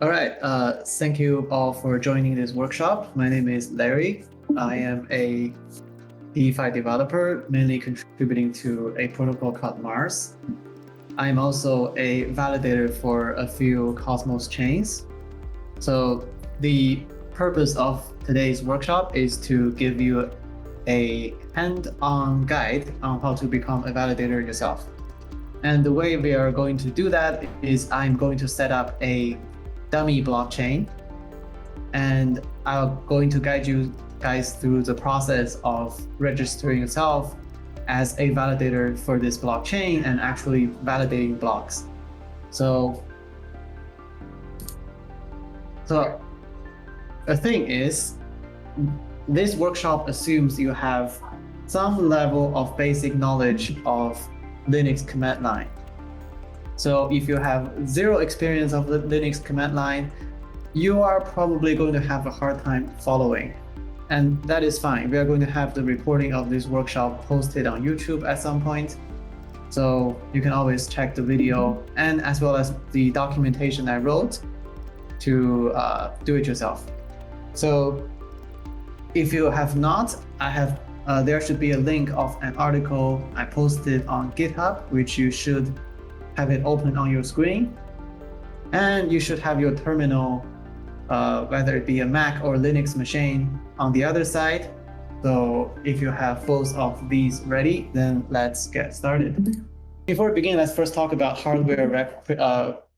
All right. Thank you all for joining this workshop. My name is Larry. I am a DeFi developer, mainly contributing to a protocol called Mars. I'm also a validator for a few Cosmos chains. So the purpose of today's workshop is to give you a hand-on guide on how to become a validator yourself. And the way we are going to do that is I'm going to set up a dummy blockchain, and I'm going to guide you guys through the process of registering yourself as a validator for this blockchain and actually validating blocks. So the thing is, this workshop assumes you have some level of basic knowledge of Linux command line. So if you have zero experience of the Linux command line, you are probably going to have a hard time following. And that is fine. We are going to have the recording of this workshop posted on YouTube at some point. So you can always check the video and as well as the documentation I wrote to do it yourself. So if you have not, there should be a link of an article I posted on GitHub, which you should have it open on your screen. And you should have your terminal, whether it be a Mac or Linux machine, on the other side. So if you have both of these ready, then let's get started. Before we begin, let's first talk about hardware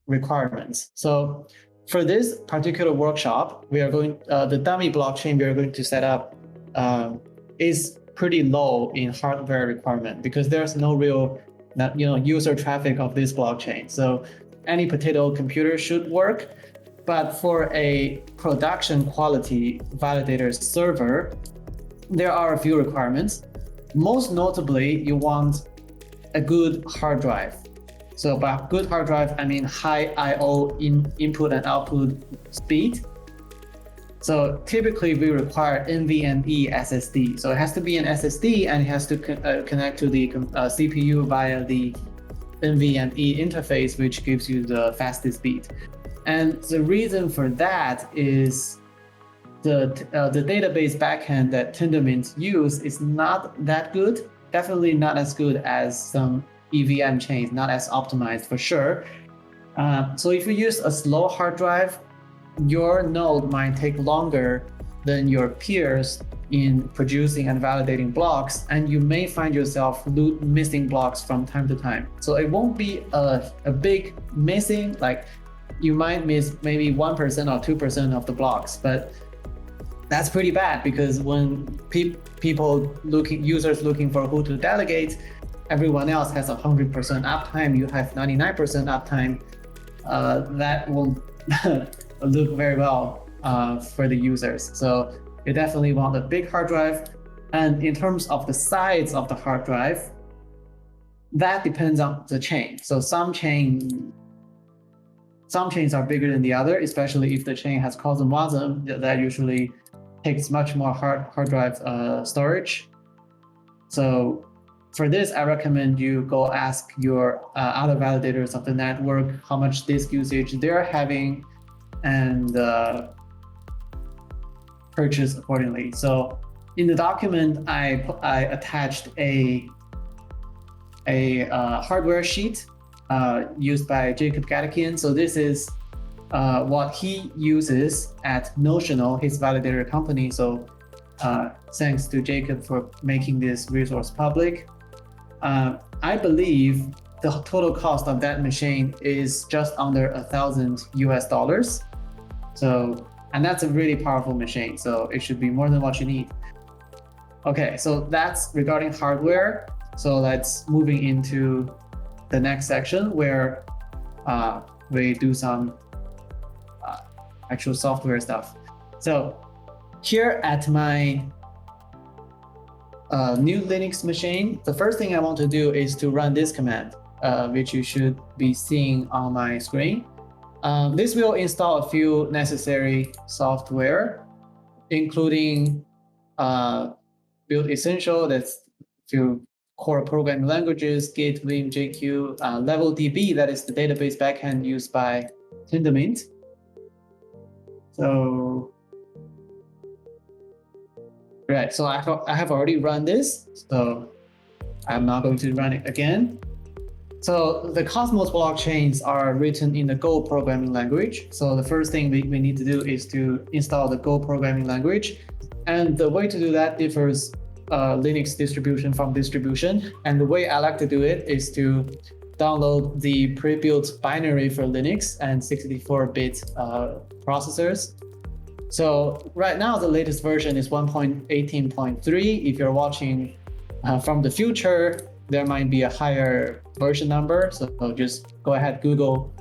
requirements. So for this particular workshop, we are going the dummy blockchain we are going to set up is pretty low in hardware requirement because there's no real user traffic of this blockchain. So any potato computer should work. But for a production quality validator server, there are a few requirements. Most notably, you want a good hard drive. So by good hard drive, I mean high I/O input and output speed. So typically we require NVMe SSD. So it has to be an SSD and it has to connect to the CPU via the NVMe interface, which gives you the fastest speed. And the reason for that is the database backend that Tendermint use is not that good, definitely not as good as some EVM chains, not as optimized for sure. So if you use a slow hard drive, your node might take longer than your peers in producing and validating blocks, and you may find yourself missing blocks from time to time. So it won't be a big missing, like you might miss maybe 1% or 2% of the blocks, but that's pretty bad because when users looking for who to delegate, everyone else has 100% uptime, you have 99% uptime. That won't look very well for the users. So you definitely want a big hard drive. And in terms of the size of the hard drive, that depends on the chain. So some chains are bigger than the other, especially if the chain has CosmWasm, that usually takes much more hard drive storage. So for this, I recommend you go ask your other validators of the network how much disk usage they're having and purchase accordingly. So in the document, I attached a hardware sheet used by Jacob Gadakian. So this is what he uses at Notional, his validator company. So thanks to Jacob for making this resource public. I believe the total cost of that machine is just under $1,000 US. So, and that's a really powerful machine. So it should be more than what you need. Okay, so that's regarding hardware. So let's moving into the next section where we do some actual software stuff. So here at my new Linux machine, the first thing I want to do is to run this command, which you should be seeing on my screen. This will install a few necessary software, including Build Essential, that's a few core programming languages, Git, Vim, JQ, LevelDB, that is the database backend used by Tendermint. So, right, so I have already run this, so I'm not going to run it again. So the Cosmos blockchains are written in the Go programming language. So the first thing we need to do is to install the Go programming language. And the way to do that differs Linux distribution from distribution. And the way I like to do it is to download the pre-built binary for Linux and 64-bit processors. So right now, the latest version is 1.18.3. If you're watching from the future, there might be a higher version number. So just go ahead, Google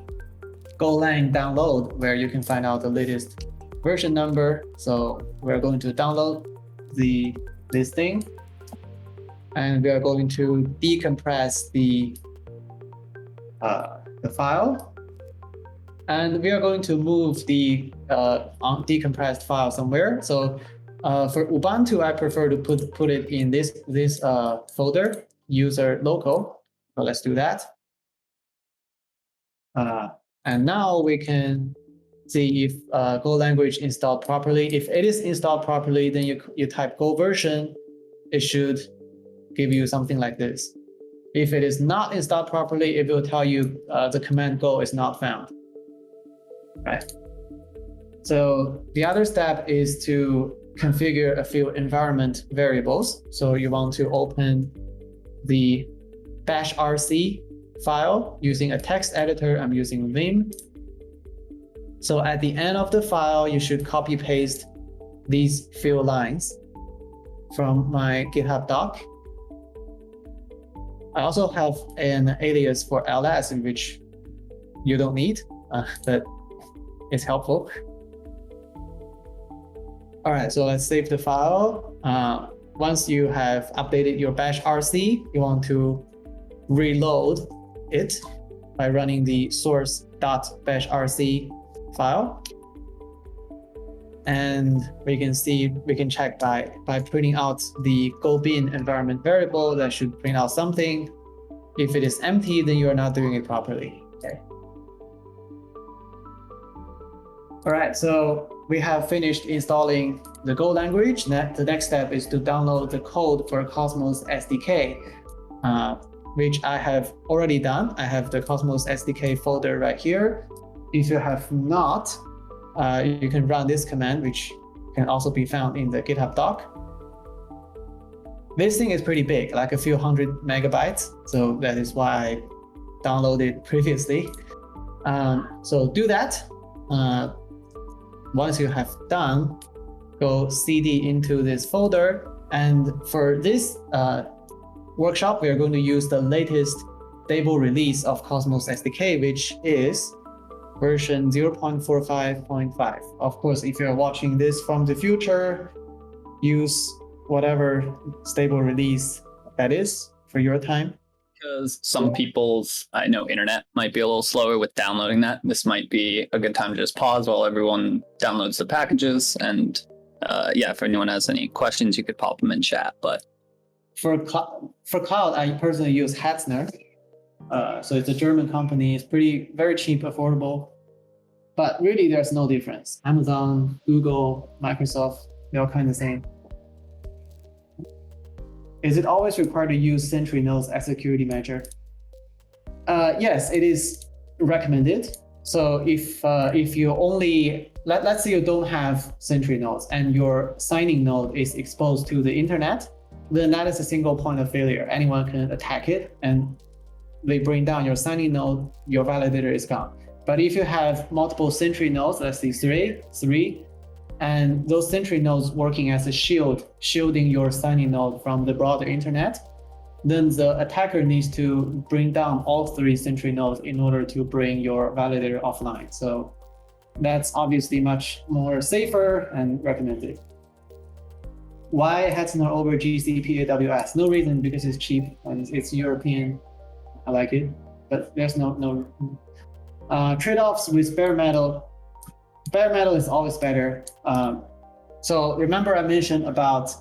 Golang download, where you can find out the latest version number. So we're going to download this thing, and we are going to decompress the file, and we are going to move the decompressed file somewhere. So for Ubuntu, I prefer to put it in this folder, user local. So let's do that. And now we can see if Go language installed properly. If it is installed properly, then you type Go version, it should give you something like this. If it is not installed properly, it will tell you the command Go is not found. Right. So the other step is to configure a few environment variables. So you want to open the -rc file using a text editor. I'm using Vim. So at the end of the file, you should copy paste these few lines from my GitHub doc. I also have an alias for ls, in which you don't need, but it's helpful. All right, so let's save the file. Once you have updated your -rc, you want to reload it by running the source.bashrc file. And we can check by printing out the Go bin environment variable. That should print out something. If it is empty, then you are not doing it properly. Okay. All right, so we have finished installing the Go language. The next step is to download the code for Cosmos SDK, which I have already done. I have the Cosmos SDK folder right here. If you have not, you can run this command, which can also be found in the GitHub doc. This thing is pretty big, like a few hundred megabytes. So that is why I downloaded previously. So do that. Once you have done, go cd into this folder. And for this workshop, we are going to use the latest stable release of Cosmos SDK, which is version 0.45.5. Of course, if you're watching this from the future, use whatever stable release that is for your time. Because some people's, I know, internet might be a little slower with downloading that. This might be a good time to just pause while everyone downloads the packages. And yeah, if anyone has any questions, you could pop them in chat. But for cloud, I personally use Hetzner. So it's a German company. It's very cheap, affordable. But really, there's no difference. Amazon, Google, Microsoft, they're all kind of the same. Is it always required to use Sentry nodes as a security measure? Yes, it is recommended. So if you only, let's say you don't have Sentry nodes and your signing node is exposed to the internet, then that is a single point of failure. Anyone can attack it and they bring down your signing node, your validator is gone. But if you have multiple Sentry nodes, let's say three, and those Sentry nodes working as a shield, shielding your signing node from the broader internet, then the attacker needs to bring down all three Sentry nodes in order to bring your validator offline. So that's obviously much more safer and recommended. Why Hetzner over GCP AWS? No reason, because it's cheap and it's European. I like it, but there's no trade-offs with bare metal. Bare metal is always better. So remember I mentioned about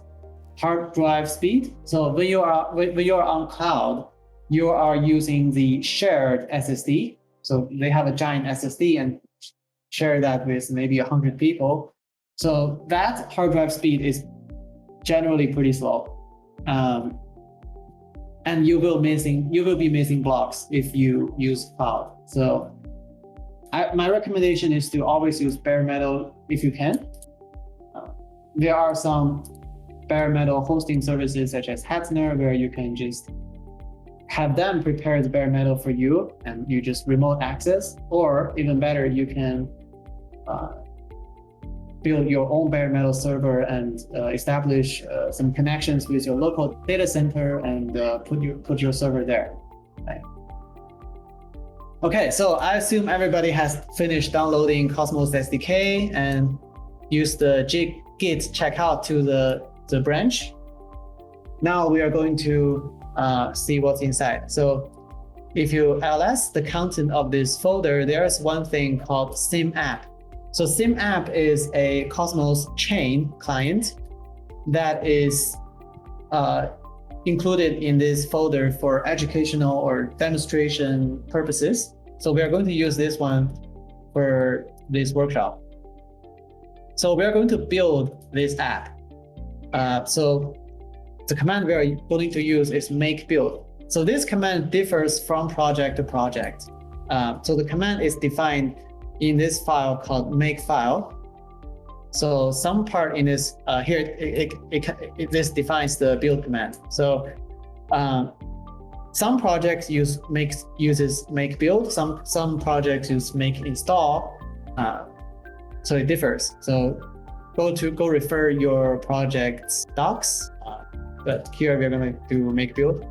hard drive speed. So when you are on cloud, you are using the shared SSD. So they have a giant SSD, and share that with maybe 100 people. So that hard drive speed is generally pretty slow. And you will be missing blocks if you use cloud. So my recommendation is to always use bare metal if you can. There are some bare metal hosting services such as Hetzner where you can just have them prepare the bare metal for you and you just remote access, or even better, you can build your own bare metal server and establish some connections with your local data center and put your server there. Right. Okay, so I assume everybody has finished downloading Cosmos SDK and used the git checkout to the branch. Now we are going to see what's inside. So if you ls the content of this folder, there's one thing called symapp. So symapp is a Cosmos chain client that is included in this folder for educational or demonstration purposes. So we are going to use this one for this workshop. So we are going to build this app. So the command we are going to use is make build. So this command differs from project to project. So the command is defined in this file called make file. So some part in this here this defines the build command. So some projects uses make build. Some projects use make install. So it differs. So go refer your project's docs. But here we're going to do make build.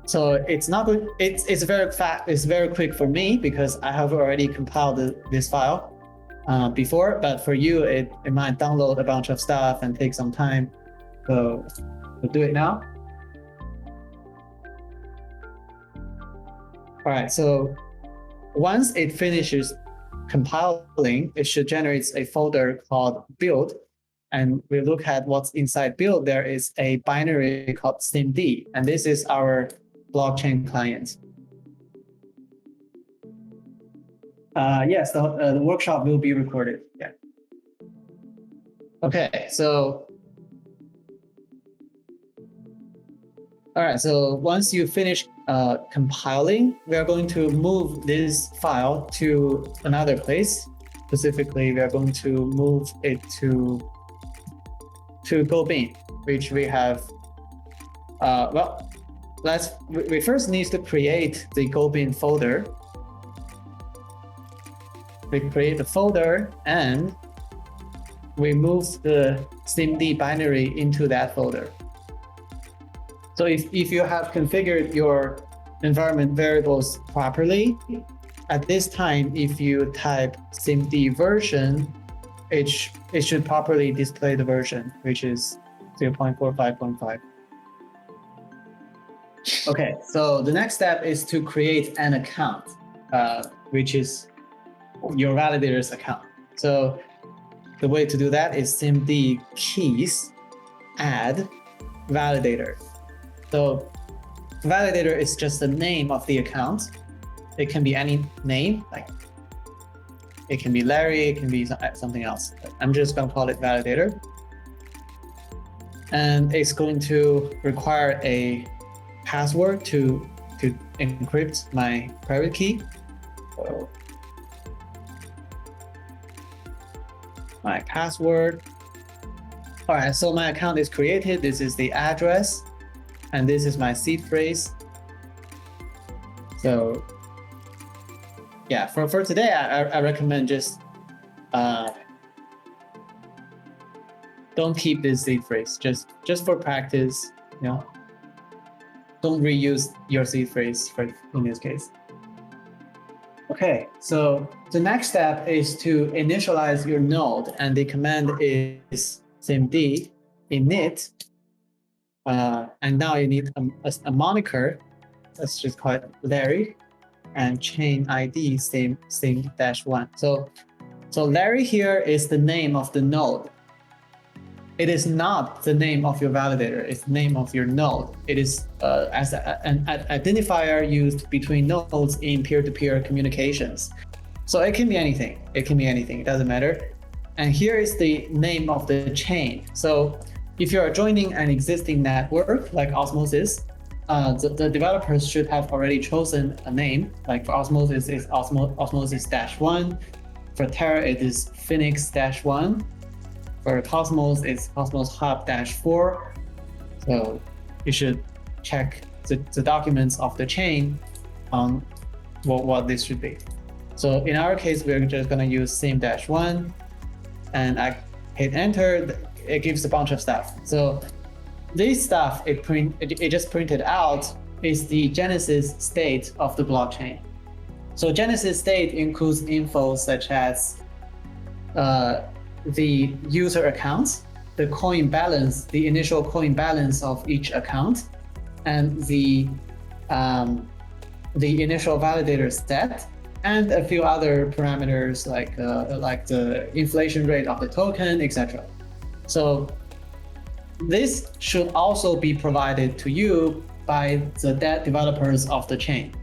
So it's not good. It's very fast. It's very quick for me because I have already compiled this file before. But for you, it might download a bunch of stuff and take some time. So we'll do it now. All right. So once it finishes compiling, it should generate a folder called build. And we look at what's inside build. There is a binary called symd, and this is our blockchain client. Yes, the workshop will be recorded. Yeah. Okay, so all right. So once you finish compiling, we are going to move this file to another place. Specifically, we are going to move it to GoBin, which we have. Well, we first need to create the GoBin folder. We create the folder and we move the symd binary into that folder. So if you have configured your environment variables properly, at this time, if you type symd version, it should properly display the version, which is 0.45.5. Okay, so the next step is to create an account, which is your validator's account. So the way to do that is symd keys add validator. So validator is just the name of the account. It can be any name, like it can be Larry, it can be something else. I'm just going to call it validator. And it's going to require a password to encrypt my private key. So my password. All right, so my account is created. This is the address, and this is my seed phrase. So yeah, for today, I recommend just don't keep this seed phrase. Just for practice, you know. Don't reuse your seed phrase in this case. Okay, so the next step is to initialize your node, and the command is symd init. And now you need a moniker. Let's just call it Larry, and chain ID same-1. So Larry here is the name of the node. it is not the name of your validator, it's the name of your node. It is as an identifier used between nodes in peer-to-peer communications. So it can be anything, it doesn't matter. And here is the name of the chain. So if you are joining an existing network like Osmosis, the developers should have already chosen a name. Like for Osmosis, it's Osmosis-1. For Terra, it is Phoenix-1. For Cosmos, it's Cosmos Hub-4. So you should check the documents of the chain on what this should be. So in our case, we're just going to use sim-1, and I hit enter. It gives a bunch of stuff. So this stuff it just printed out is the genesis state of the blockchain. So genesis state includes info such as the user accounts, the coin balance, the initial coin balance of each account, and the initial validator set, and a few other parameters like the inflation rate of the token, etc. So this should also be provided to you by the developers of the chain.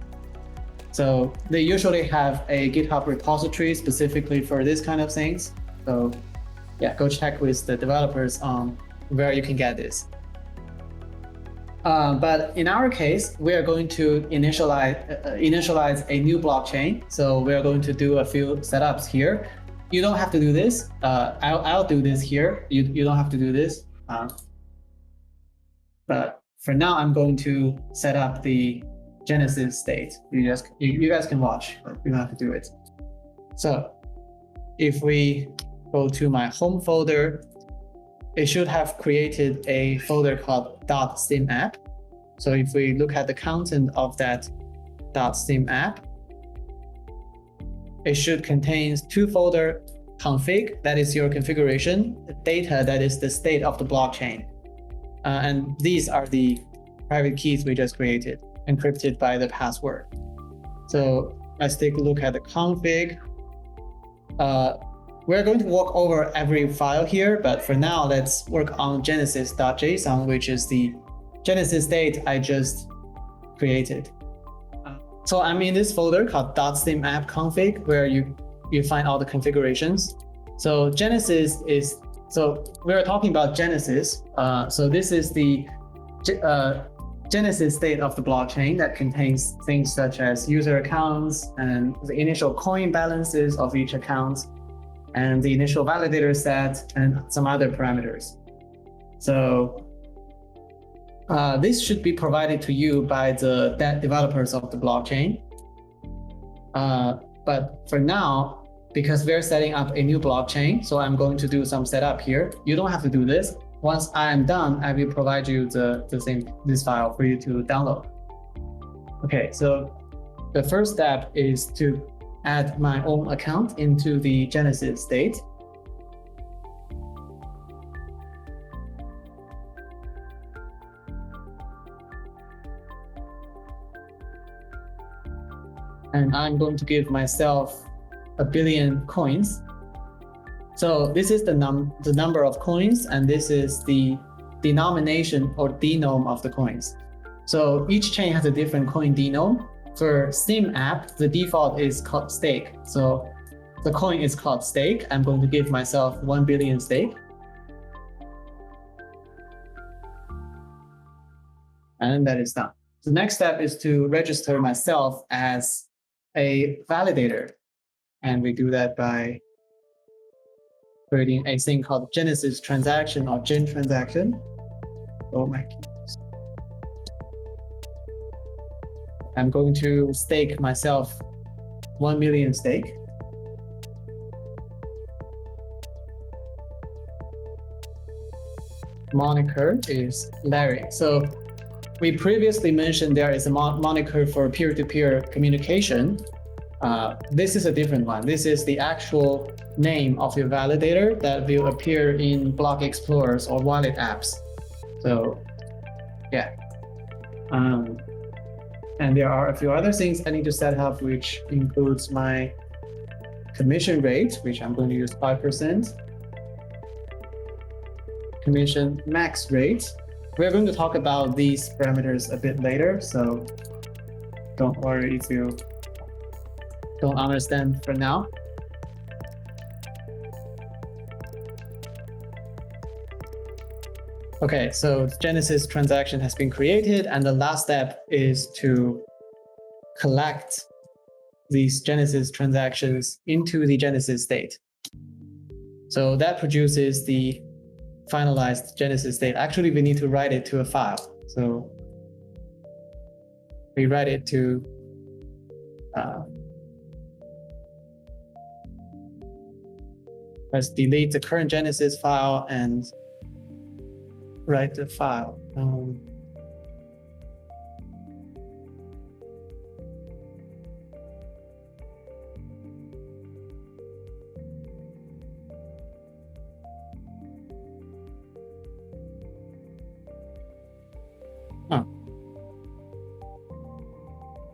So they usually have a GitHub repository specifically for this kind of things. So yeah, go check with the developers on where you can get this. But in our case, we are going to initialize a new blockchain. So we are going to do a few setups here. You don't have to do this. I'll do this here. You don't have to do this. But for now, I'm going to set up the genesis state. You guys can watch, but you don't have to do it. So if we go to my home folder, it should have created a folder called .stimapp. So if we look at the content of that .stimapp, it should contain two folders: config, that is your configuration; data, that is the state of the blockchain. And these are the private keys we just created, encrypted by the password. So let's take a look at the config. We're going to walk over every file here, but for now, let's work on genesis.json, which is the genesis state I just created. So I'm in this folder called .stimapp config, where you find all the configurations. So Genesis is, so we're talking about Genesis. So this is the Genesis state of the blockchain that contains things such as user accounts and the initial coin balances of each account, and the initial validator set, and some other parameters. So this should be provided to you by the developers of the blockchain. But for now, because we're setting up a new blockchain, so I'm going to do some setup here. You don't have to do this. Once I am done, I will provide you this file for you to download. Okay, so the first step is to add my own account into the Genesis state. And I'm going to give myself 1 billion coins. So this is the number of coins, and this is the denomination or denom of the coins. So each chain has a different coin denom. For stimapp, the default is called stake. So the coin is called stake. I'm going to give myself 1 billion stake. And that is done. The next step is to register myself as a validator. And we do that by creating a thing called Genesis transaction or gen transaction. Oh my goodness. I'm going to stake myself 1 million stake. Moniker is Larry. So we previously mentioned there is a moniker for peer-to-peer communication. This is a different one. This is the actual name of your validator that will appear in block explorers or wallet apps. So yeah. And there are a few other things I need to set up, which includes my commission rate, which I'm going to use 5%. commission max rate. We're going to talk about these parameters a bit later, so don't worry if you don't understand for now. Okay, so the Genesis transaction has been created, and the last step is to collect these Genesis transactions into the Genesis state. So that produces the finalized Genesis state. Actually, we need to write it to a file. So we write it to let's delete the current Genesis file and write the file.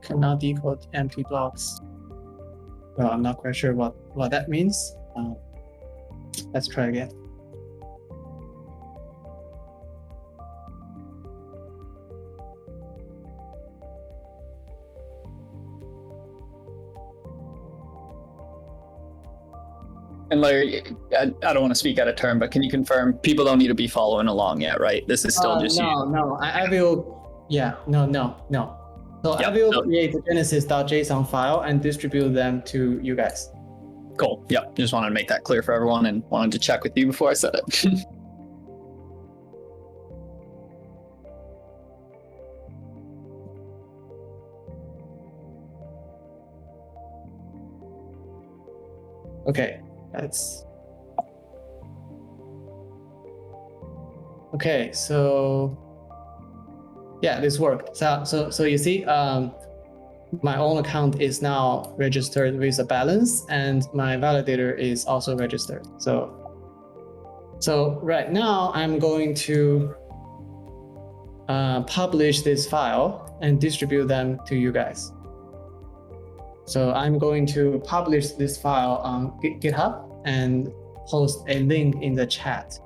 Cannot decode empty blocks. Well, I'm not quite sure what that means. Let's try again. And Larry, I don't want to speak out of turn, but can you confirm people don't need to be following along yet, right? This is still just you. No, I will, yeah, no. So Yep, I will create the genesis.json file and distribute them to you guys. Cool. Yep. Just wanted to make that clear for everyone and wanted to check with you before I said it. Okay, that's okay. So yeah, this worked. So you see, my own account is now registered with a balance, and my validator is also registered. So right now I'm going to publish this file and distribute them to you guys. So I'm going to publish this file on GitHub and post a link in the chat.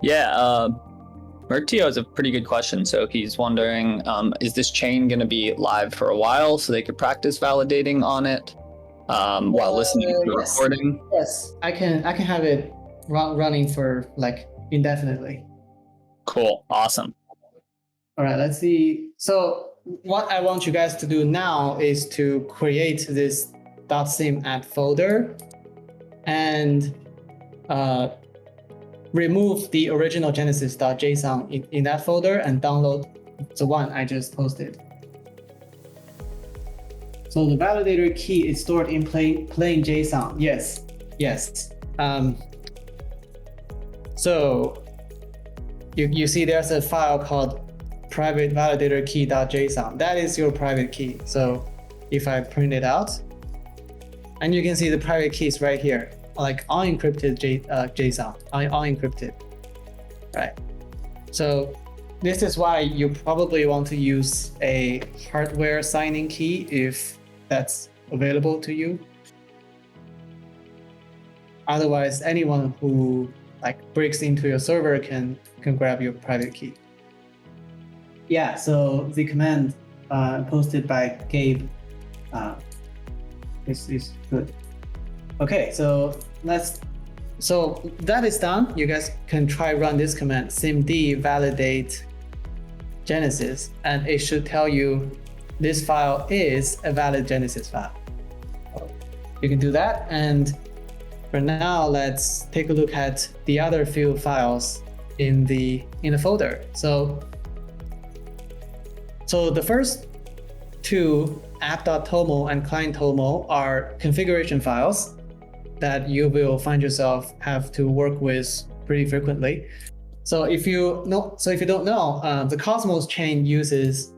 Yeah, Mertio has a pretty good question. So he's wondering, is this chain going to be live for a while so they could practice validating on it while listening to the recording? Yes, I can have it running for like indefinitely. Cool, awesome. All right, let's see. So what I want you guys to do now is to create this .sim app folder and remove the original genesis.json in that folder and download the one I just posted. So the validator key is stored in plain JSON. Yes. So you see there's a file called private validator key.json. That is your private key. So if I print it out, and you can see the private keys right here, like unencrypted JSON, unencrypted, right? So this is why you probably want to use a hardware signing key if that's available to you. Otherwise, anyone who breaks into your server can grab your private key. Yeah, so the command posted by Gabe is good. Okay, so that is done. You guys can try run this command, simd validate Genesis, and it should tell you this file is a valid Genesis file. You can do that, and for now, let's take a look at the other few files in the folder. So the first two, app.toml and client.toml, are configuration files that you will find yourself have to work with pretty frequently. So if you don't know, the Cosmos chain uses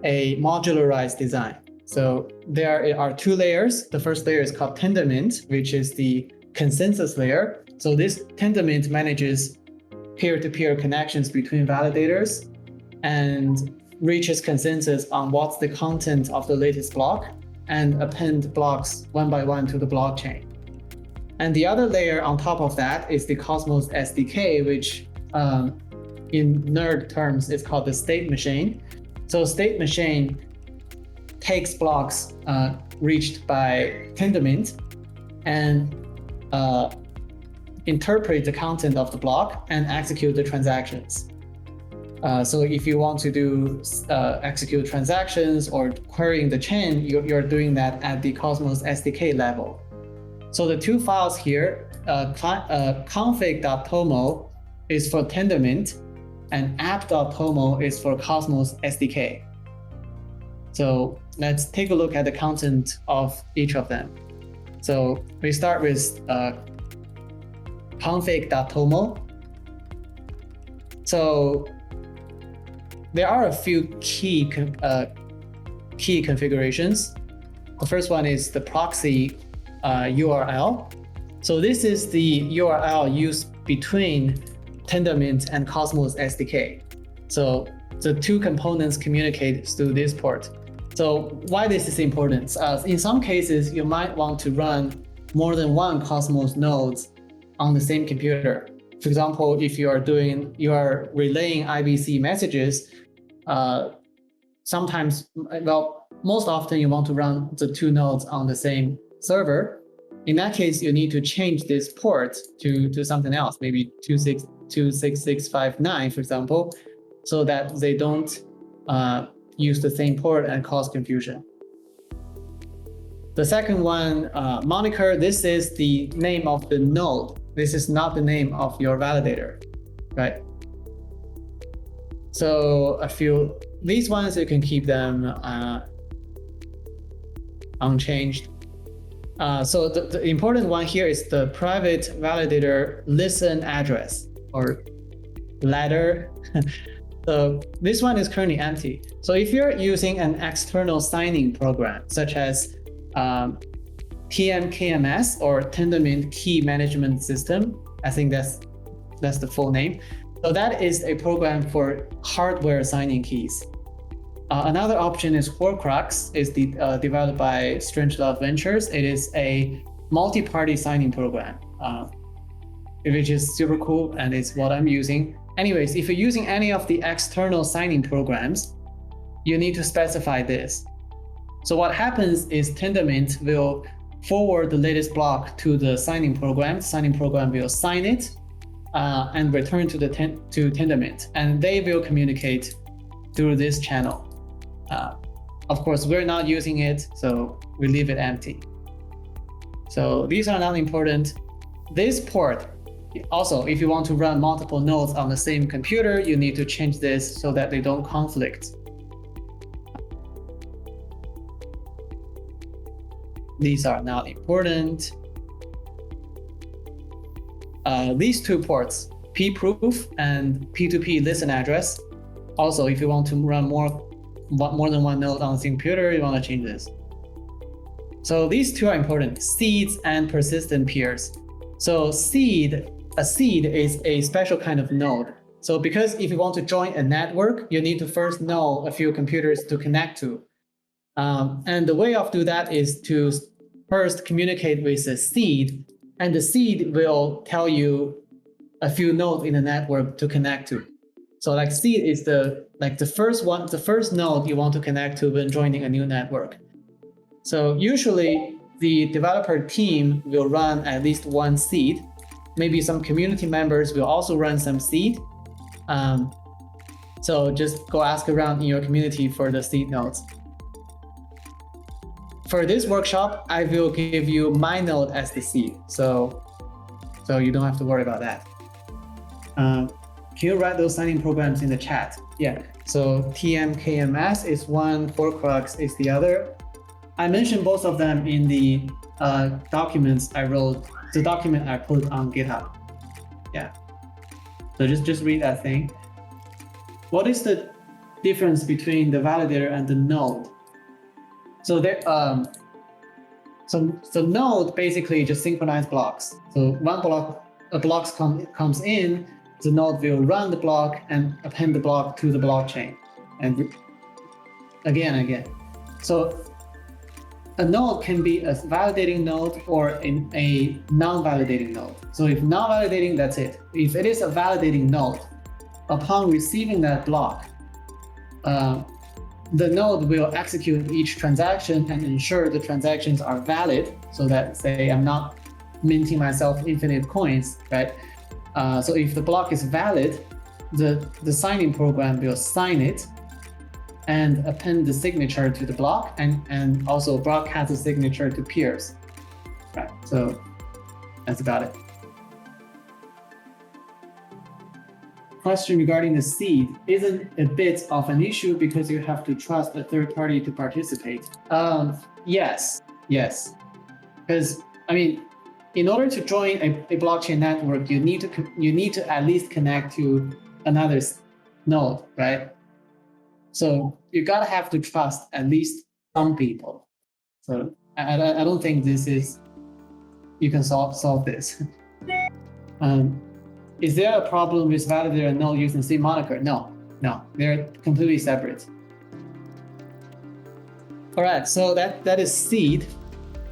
a modularized design. So there are two layers. The first layer is called tendermint, which is the consensus layer. So this tendermint manages peer-to-peer connections between validators, and reaches consensus on what's the content of the latest block and append blocks one by one to the blockchain. And the other layer on top of that is the Cosmos SDK, which in nerd terms is called the state machine. So state machine takes blocks reached by tendermint and interpret the content of the block and execute the transactions. So if you want to do execute transactions or querying the chain, you're doing that at the Cosmos SDK level. So the two files here, config.tomo is for tendermint and app.tomo is for Cosmos SDK. So let's take a look at the content of each of them. So we start with config.tomo. So there are a few key configurations. The first one is the proxy URL. So this is the URL used between tendermint and Cosmos SDK. So the two components communicate through this port. So why this is important? In some cases, you might want to run more than one Cosmos nodes on the same computer. For example, if you are relaying IBC messages, sometimes, well, most often you want to run the two nodes on the same server. In that case, you need to change this port to something else, maybe 26659, for example, so that they don't use the same port and cause confusion. The second one, moniker, this is the name of the node. This is not the name of your validator, right? So these ones, you can keep them unchanged. So the important one here is the private validator listen address or ladder. So this one is currently empty. So if you're using an external signing program, such as TMKMS or Tendermint Key Management System, I think that's the full name. So that is a program for hardware signing keys. Another option is Horcrux, is developed by Strangelove Ventures. It is a multi-party signing program, which is super cool, and it's what I'm using. Anyways, if you're using any of the external signing programs, you need to specify this. So what happens is Tendermint will forward the latest block to the signing program. The signing program will sign it and return to Tendermint, and they will communicate through this channel. Of course, we're not using it, so we leave it empty. So these are not important. This port, also, if you want to run multiple nodes on the same computer, you need to change this so that they don't conflict. These are not important. These two ports, pproof and p2p listen address. Also, if you want to run more than one node on the same computer, you want to change this. So these two are important, seeds and persistent peers. So a seed is a special kind of node. So because if you want to join a network, you need to first know a few computers to connect to. And the way of do that is to first communicate with a seed, and the seed will tell you a few nodes in the network to connect to. So like seed is the first node you want to connect to when joining a new network. So usually the developer team will run at least one seed. Maybe some community members will also run some seed. So just go ask around in your community for the seed nodes. For this workshop, I will give you my node as the seed. So you don't have to worry about that. Can you write those signing programs in the chat? Yeah, so TMKMS is one, Horcrux is the other. I mentioned both of them in the documents I wrote, the document I put on GitHub. Yeah, so just read that thing. What is the difference between the validator and the node? So there, so node basically just synchronize blocks. So a block comes in, the node will run the block and append the block to the blockchain and again and again. So a node can be a validating node or a non-validating node. So if non-validating, that's it. If it is a validating node, upon receiving that block, the node will execute each transaction and ensure the transactions are valid, so that, say, I'm not minting myself infinite coins, right? So if the block is valid, the signing program will sign it and append the signature to the block and also broadcast the signature to peers. Right, so that's about it. Question regarding the seed isn't a bit of an issue because you have to trust a third party to participate. Yes. Because I mean, in order to join a blockchain network, you need to at least connect to another node, right? So you gotta have to trust at least some people. So I don't think you can solve this. Is there a problem with validator and node using the same moniker? No, they're completely separate. All right, so that is seed.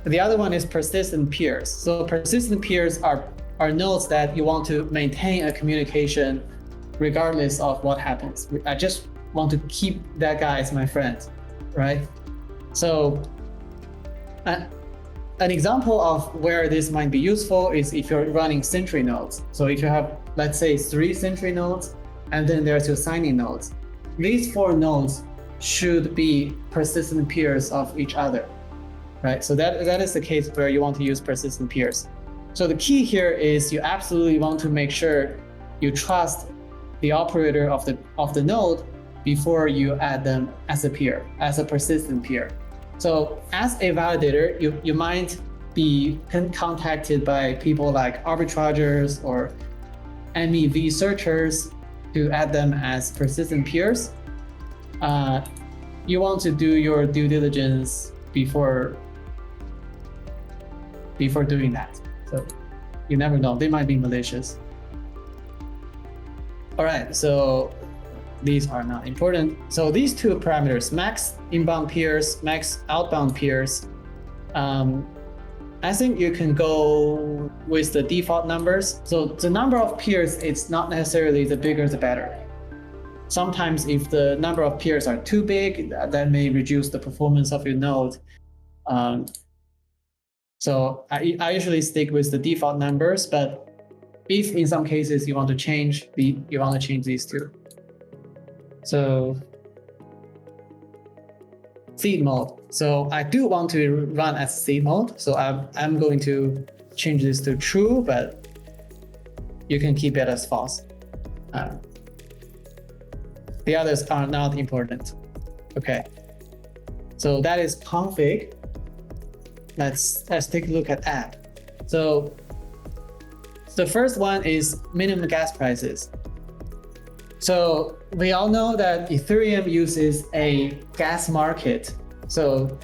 The other one is persistent peers. So persistent peers are nodes that you want to maintain a communication regardless of what happens. I just want to keep that guy as my friend, right? So an example of where this might be useful is if you're running Sentry nodes. So if you have, let's say, 3 Sentry nodes, and then there's your signing nodes. These 4 nodes should be persistent peers of each other, right? So that is the case where you want to use persistent peers. So the key here is you absolutely want to make sure you trust the operator of the node before you add them as a peer, as a persistent peer. So as a validator, you might be contacted by people like arbitragers or MEV searchers to add them as persistent peers. You want to do your due diligence before doing that. So you never know, they might be malicious. All right, so these are not important. So these 2 parameters, max inbound peers, max outbound peers, I think you can go with the default numbers. So the number of peers, it's not necessarily the bigger the better. Sometimes if the number of peers are too big, that may reduce the performance of your node. So I usually stick with the default numbers, but if in some cases you want to change these 2. So seed mode. So I do want to run as seed mode. So I'm going to change this to true, but you can keep it as false. The others are not important. Okay. So that is config. Let's take a look at app. So the first one is minimum gas prices. So we all know that Ethereum uses a gas market. So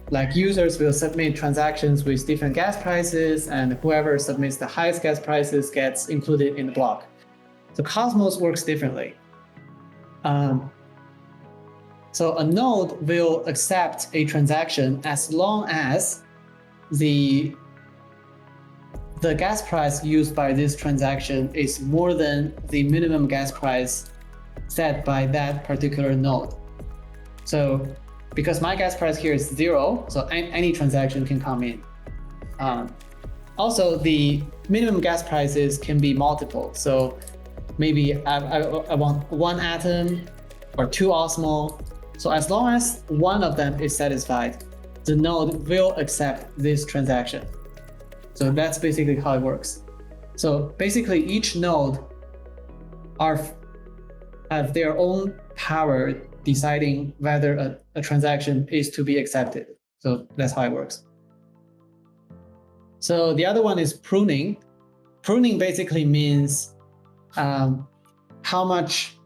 like users will submit transactions with different gas prices, and whoever submits the highest gas prices gets included in the block. So Cosmos works differently. So a node will accept a transaction as long as the gas price used by this transaction is more than the minimum gas price set by that particular node. So because my gas price here is 0, so any transaction can come in. Also, the minimum gas prices can be multiple. So maybe I want 1 atom or 2 osmo. So as long as one of them is satisfied, the node will accept this transaction. So that's basically how it works. So basically each node have their own power deciding whether a transaction is to be accepted. So that's how it works. So the other one is pruning. Pruning basically means how much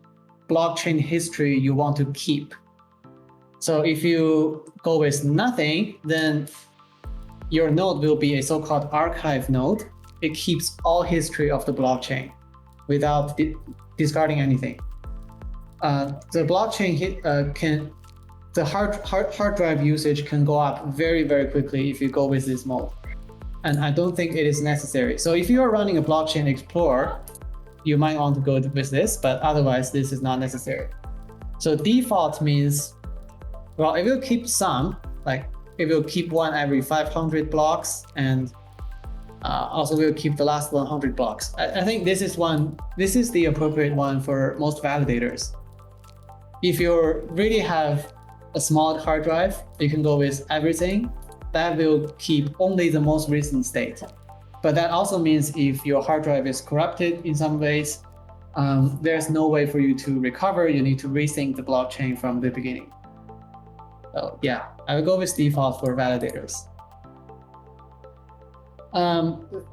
blockchain history you want to keep. So if you go with nothing, then your node will be a so-called archive node. It keeps all history of the blockchain without discarding anything. The blockchain the hard drive usage can go up very, very quickly if you go with this mode. And I don't think it is necessary. So if you are running a blockchain explorer, you might want to go with this, but otherwise this is not necessary. So default means, well, it will keep some, like it will keep one every 500 blocks, and also will keep the last 100 blocks. I think this is the appropriate one for most validators. If you really have a small hard drive, you can go with everything. That will keep only the most recent state. But that also means if your hard drive is corrupted in some ways, there's no way for you to recover. You need to resync the blockchain from the beginning. So yeah, I will go with default for validators.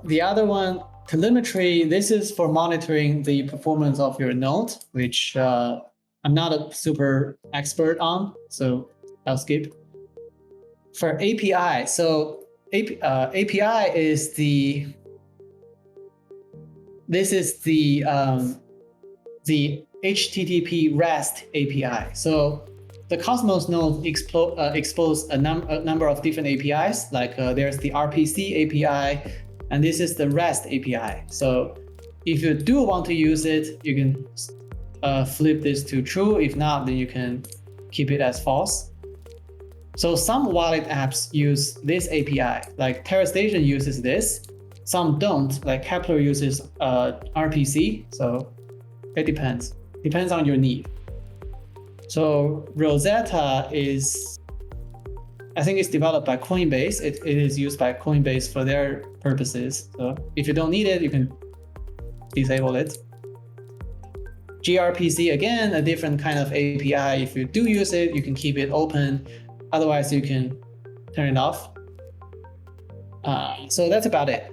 The other one, telemetry, this is for monitoring the performance of your node, which I'm not a super expert on, so I'll skip. For API, so API is the HTTP REST API. So the Cosmos node expose a number of different APIs, like there's the RPC API, and this is the REST API. So if you do want to use it, you can flip this to true. If not, then you can keep it as false. So some wallet apps use this API, like TerraStation uses this. Some don't, like Kepler uses RPC. So it depends on your need. So Rosetta is, I think it's developed by Coinbase. It is used by Coinbase for their purposes. So if you don't need it, you can disable it. gRPC, again, a different kind of API. If you do use it, you can keep it open. Otherwise, you can turn it off. So that's about it.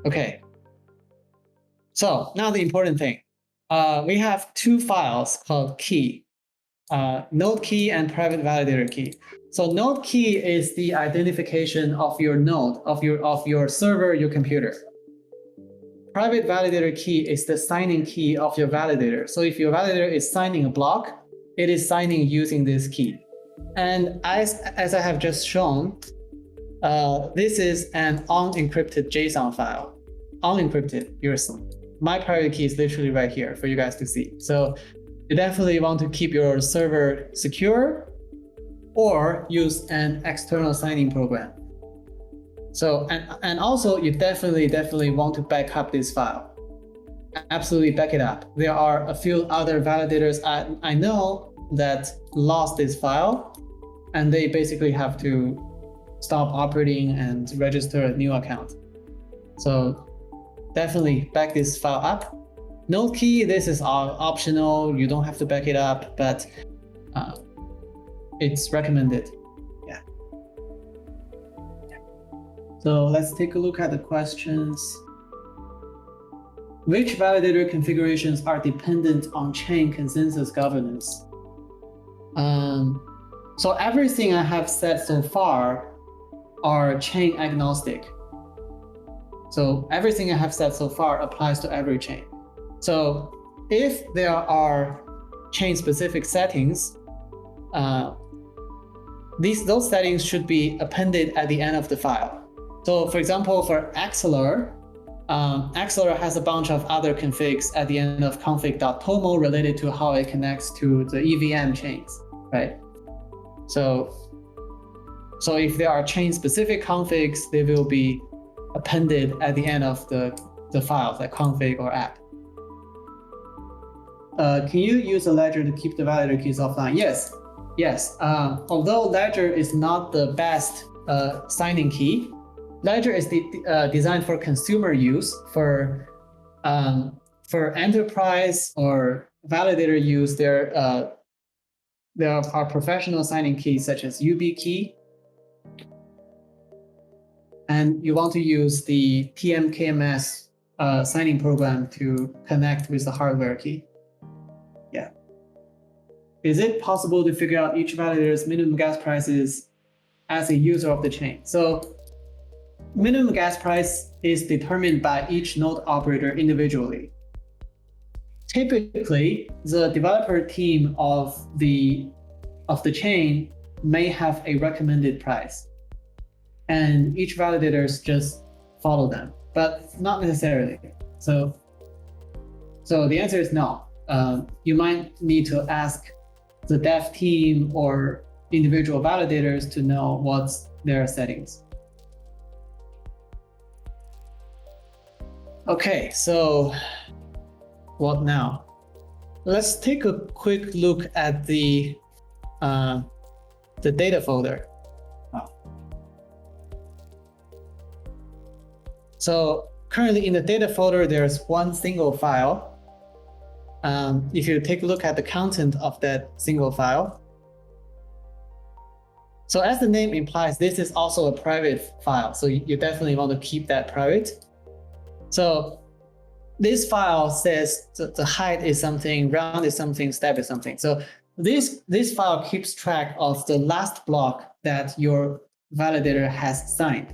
Okay. So now the important thing. We have two files called key, node key and private validator key. So node key is the identification of your node, of your server, your computer. Private validator key is the signing key of your validator. So if your validator is signing a block, it is signing using this key. And as I have just shown, this is an unencrypted JSON file. Unencrypted, my private key is literally right here for you guys to see. So you definitely want to keep your server secure or use an external signing program. So, and also you definitely want to back up this file. Absolutely back it up. There are a few other validators I know that lost this file, and they basically have to stop operating and register a new account. So definitely back this file up. Node key, this is optional. You don't have to back it up, but it's recommended. Yeah. So let's take a look at the questions. Which validator configurations are dependent on chain consensus governance? So everything I have said so far are chain agnostic. So everything I have said so far applies to every chain. So if there are chain-specific settings, those settings should be appended at the end of the file. So for example, for Axelar, Axelar has a bunch of other configs at the end of config.tomo related to how it connects to the EVM chains, right? So if there are chain-specific configs, they will be appended at the end of the files, like config or app. Can you use a ledger to keep the validator keys offline? Yes. Although ledger is not the best signing key, ledger is designed for consumer use. For enterprise or validator use, there are professional signing keys such as YubiKey. And you want to use the TMKMS signing program to connect with the hardware key. Yeah. Is it possible to figure out each validator's minimum gas prices as a user of the chain? So minimum gas price is determined by each node operator individually. typically the developer team of the chain may have a recommended price, and each validators just follow them, but not necessarily. So the answer is no. You might need to ask the dev team or individual validators to know what's their settings. Okay, so what now? Let's take a quick look at the data folder. So currently in the data folder, there's one single file. If you take a look at the content of that single file, so as the name implies, this is also a private file. So you definitely want to keep that private. So this file says the height is something, round is something, step is something. So this file keeps track of the last block that your validator has signed.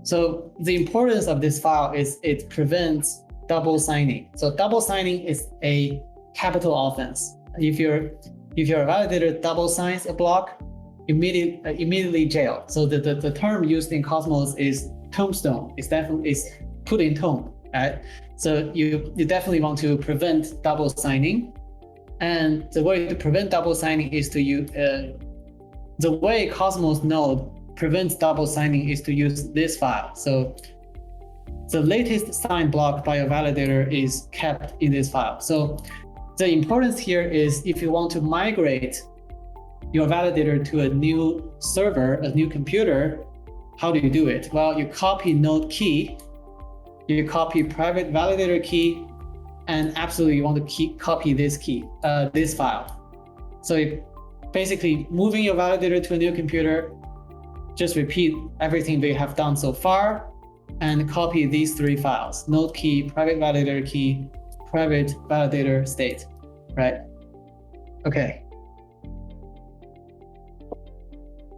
So the importance of this file is it prevents double signing. So double signing is a capital offense. If your validator double signs a block, immediately jail. So the term used in Cosmos is tombstone. It's definitely put in tomb, right? So you definitely want to prevent double signing, and the way to prevent double signing is to use the way Cosmos node prevents double signing is to use this file. So the latest signed block by a validator is kept in this file. So the importance here is if you want to migrate your validator to a new server, a new computer, how do you do it? Well, you copy node key, you copy private validator key, and absolutely you want to copy this key, this file. So basically moving your validator to a new computer, just repeat everything they have done so far and copy these three files: node key, private validator state, right? Okay.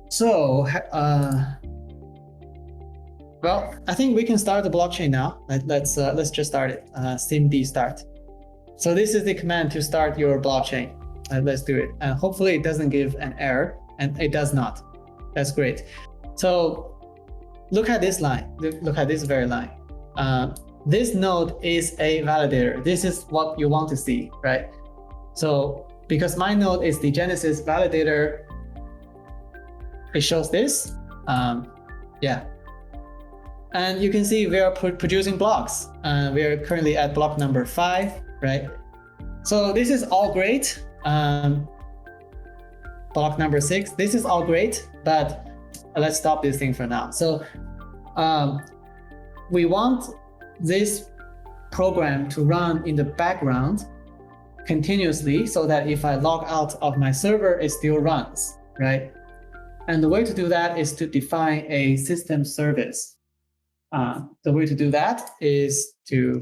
So, well, I think we can start the blockchain now. Let's just start it. Simd start. So this is the command to start your blockchain. Let's do it. And hopefully it doesn't give an error, and it does not. That's great. So look at this line. Look at this very line. This node is a validator. This is what you want to see, right? So because my node is the Genesis validator, it shows this. Yeah. And you can see we are producing blocks. We are currently at block number 5, right? So this is all great. Block number 6, this is all great, but let's stop this thing for now. So we want this program to run in the background continuously so that if I log out of my server, it still runs, right? And the way to do that is to define a system service. The way to do that is to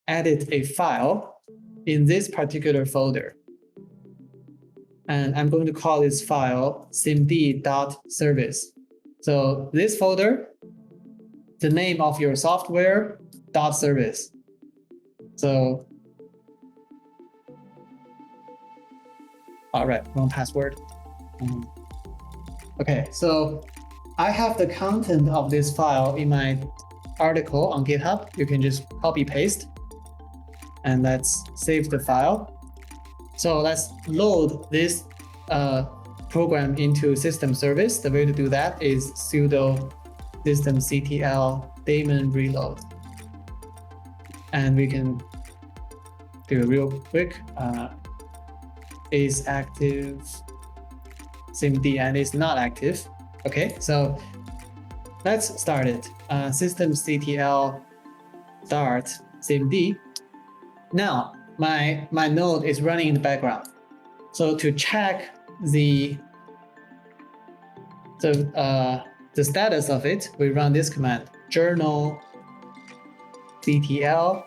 edit a file in this particular folder. And I'm going to call this file simd.service. So this folder, the name of your software .service. So, all right, wrong password. Okay, so I have the content of this file in my article on GitHub. You can just copy paste, and let's save the file. So let's load this program into system service. The way to do that is sudo systemctl daemon reload. And we can do it real quick. Is active simd and is not active. Okay, so let's start it. Systemctl start simd. Now my node is running in the background. So to check the status of it, we run this command: journal ctl.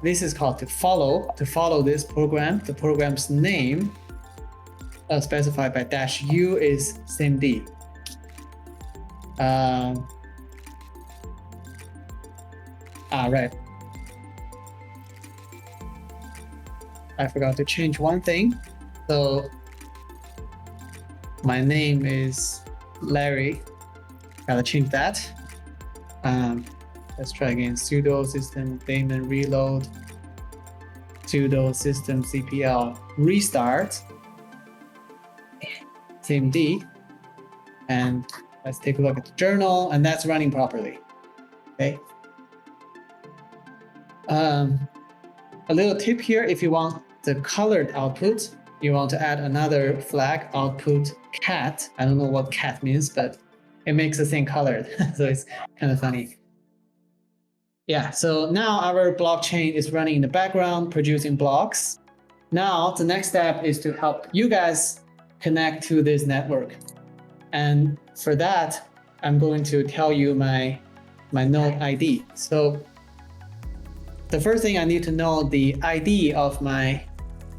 This is called to follow this program. The program's name specified by -u is simd. Right. I forgot to change one thing. So my name is Larry. Gotta change that. Let's try again. Sudo system daemon reload. Sudo systemctl restart. cmd. And let's take a look at the journal, and that's running properly. Okay. A little tip here: if you want the colored output, you want to add another flag, output cat. I don't know what cat means, but it makes the thing colored, so it's kind of funny. Yeah, so now our blockchain is running in the background, producing blocks. Now the next step is to help you guys connect to this network. And for that, I'm going to tell you my node ID. So the first thing I need to know the ID of my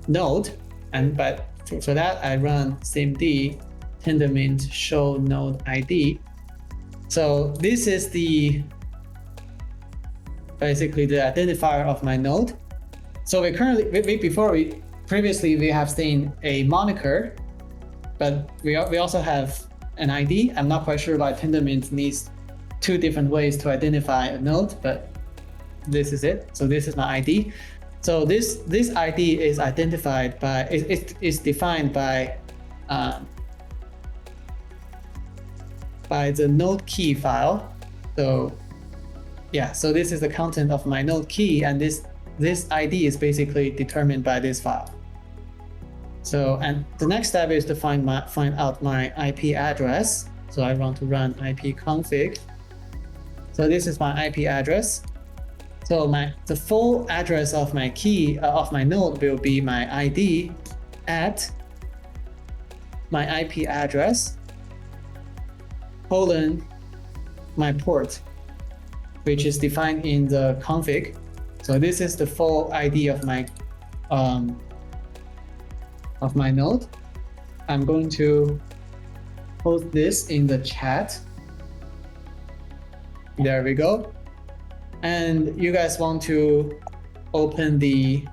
node, but for that I run cmd tendermint show node ID. So this is basically the identifier of my node. So previously we have seen a moniker, but we also have an ID. I'm not quite sure why tendermint needs two different ways to identify a node, but this is it. So this is my ID. So this ID is identified by is defined by the node key file. So yeah, so this is the content of my node key, and this ID is basically determined by this file. So, and the next step is to find out my IP address. So I want to run ipconfig. So this is my IP address. So the full address of my key of my node will be my ID at my IP address colon my port, which is defined in the config. So this is the full ID of my node. I'm going to post this in the chat. There we go. And you guys want to open the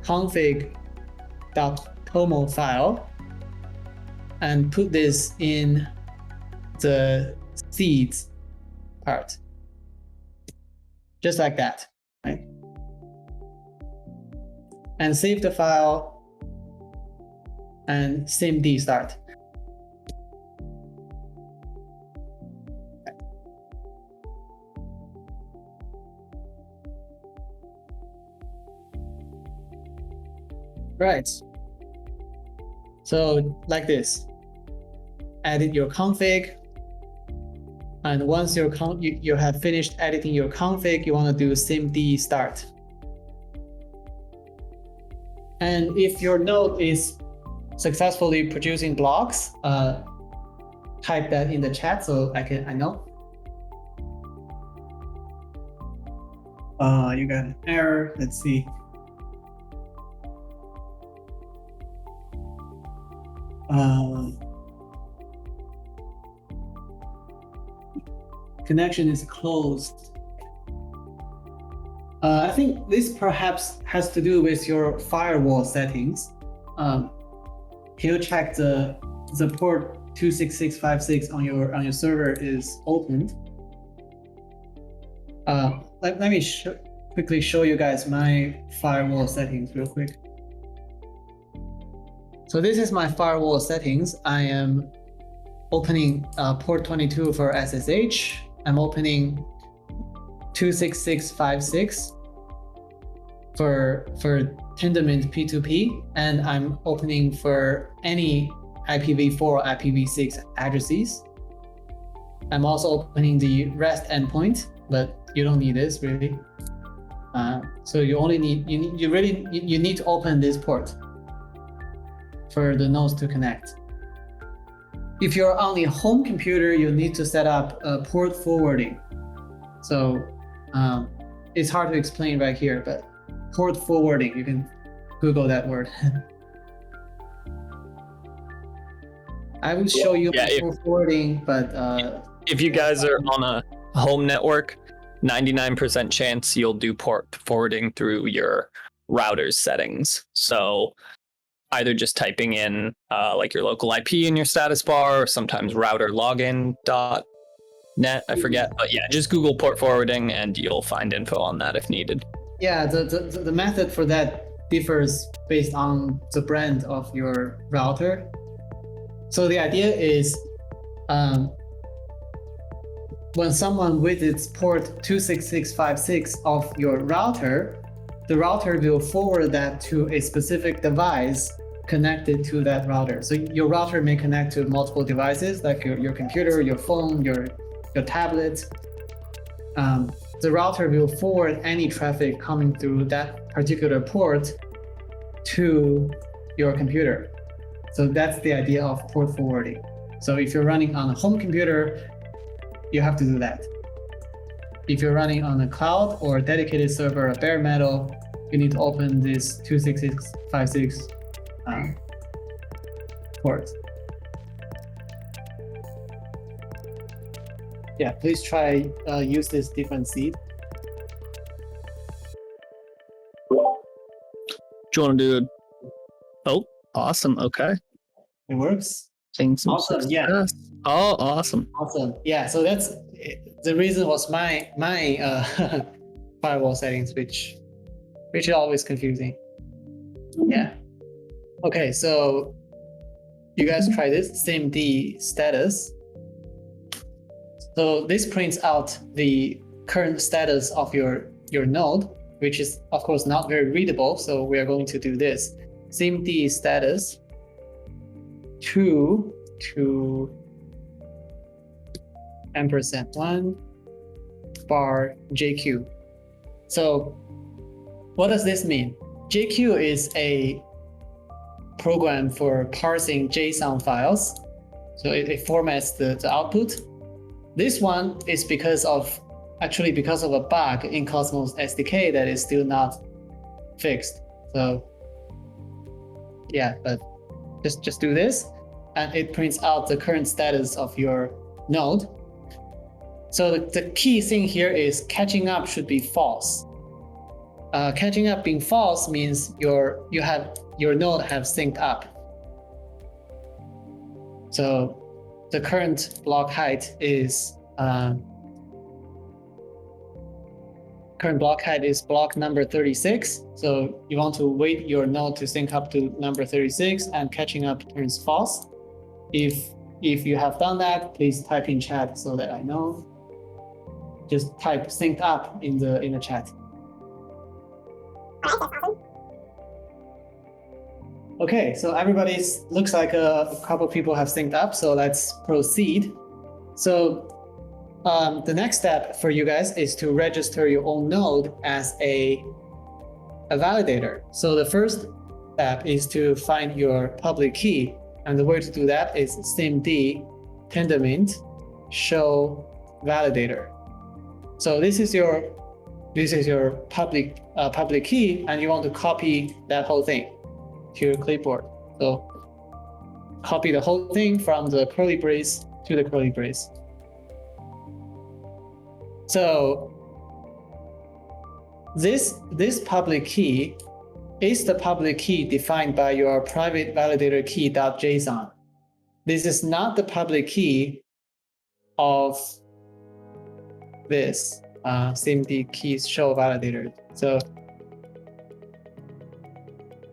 config.toml file and put this in the seeds part. Just like that, right? And save the file and cmd start. Right. So like this, edit your config. And once you have finished editing your config, you want to do cmd start. And if your node is successfully producing blocks, type that in the chat so I know. You got an error. Let's see. Connection is closed. I think this perhaps has to do with your firewall settings. Can you check the port 26656 on your server is opened? Let me quickly show you guys my firewall settings real quick. So this is my firewall settings. I am opening port 22 for SSH. I'm opening 26656 for tendermint P2P, and I'm opening for any IPv4 or IPv6 addresses. I'm also opening the REST endpoint, but you don't need this really. So you only need you need to open this port for the nodes to connect. If you're on the home computer, you need to set up port forwarding. So it's hard to explain right here, but port forwarding, you can Google that word. I will show you port forwarding, but if you guys are on a home network, 99% chance you'll do port forwarding through your router's settings. So either just typing in like your local IP in your status bar, or sometimes router login.net, I forget. But yeah, just Google port forwarding and you'll find info on that if needed. Yeah, the method for that differs based on the brand of your router. So the idea is when someone visits port 26656 of your router, the router will forward that to a specific device connected to that router. So your router may connect to multiple devices like your computer, your phone, your tablet. The router will forward any traffic coming through that particular port to your computer. So that's the idea of port forwarding. So if you're running on a home computer, you have to do that. If you're running on a cloud or a dedicated server, a bare metal, you need to open this 26656 port. Yeah, please try use this different seed. Do you want to do it? Oh, awesome. Okay. It works. Seeing some Awesome, success. yeah. Oh, awesome. Awesome. Yeah, so that's the reason was my firewall settings, which is always confusing. Yeah. Okay, so you guys try this SIMD status. So this prints out the current status of your node, which is of course not very readable. So we are going to do this SIMD status to $1 bar JQ. So what does this mean? JQ is a program for parsing JSON files. So it formats the output. This one is because of a bug in Cosmos SDK that is still not fixed. So yeah, but just do this and it prints out the current status of your node. So the key thing here is catching up should be false. Catching up being false means your node have synced up. So the current block height is block number 36. So you want to wait your node to sync up to number 36 and catching up turns false. If you have done that, please type in chat so that I know. Just type synced up in the chat. Okay, so everybody's looks like a couple people have synced up, so let's proceed. So the next step for you guys is to register your own node as a validator. So the first step is to find your public key, and the way to do that is SIMD tendermint show validator. So this is your public key, and you want to copy that whole thing to your clipboard. So copy the whole thing from the curly brace to the curly brace. So this public key is the public key defined by your private validator key.json. This is not the public key of this SIMD keys show validator. So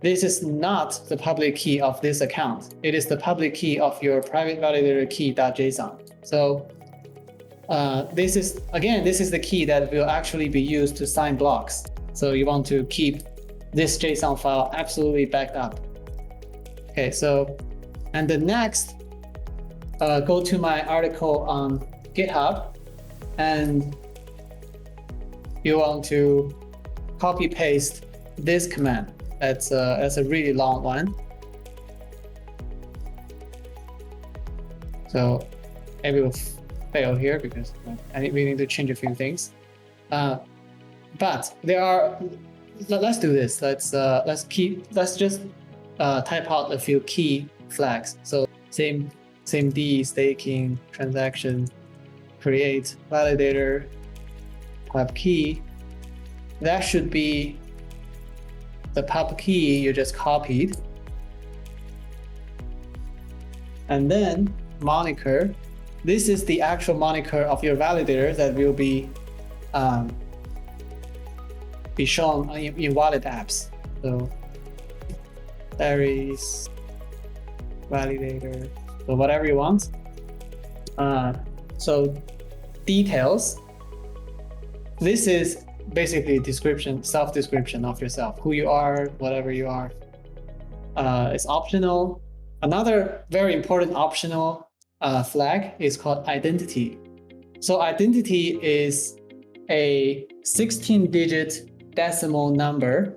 this is not the public key of this account. It is the public key of your private validator key.json. So this is the key that will actually be used to sign blocks. So you want to keep this JSON file absolutely backed up. Okay, so, and the next, go to my article on GitHub, and you want to copy paste this command. That's a really long one. So maybe we'll fail here because we need to change a few things. But there are. Let's do this. Let's just type out a few key flags. So SIMD staking transaction create validator type key. That should be the pub key you just copied. And then moniker. This is the actual moniker of your validator that will be shown in wallet apps. So there is validator, so whatever you want. So details. This is basically description, self-description of yourself, who you are, whatever you are. It's optional. Another very important optional flag is called identity. So identity is a 16-digit decimal number.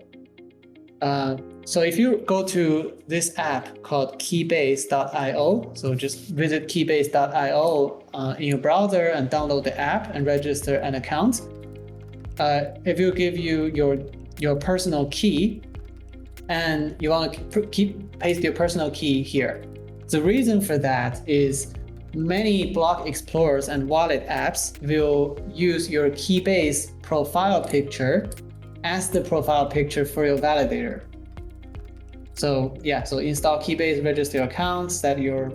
So if you go to this app called keybase.io, so just visit keybase.io in your browser and download the app and register an account. If you give you your personal key and you want to paste your personal key here. The reason for that is many block explorers and wallet apps will use your Keybase profile picture as the profile picture for your validator. So yeah, so install Keybase, register your account, set your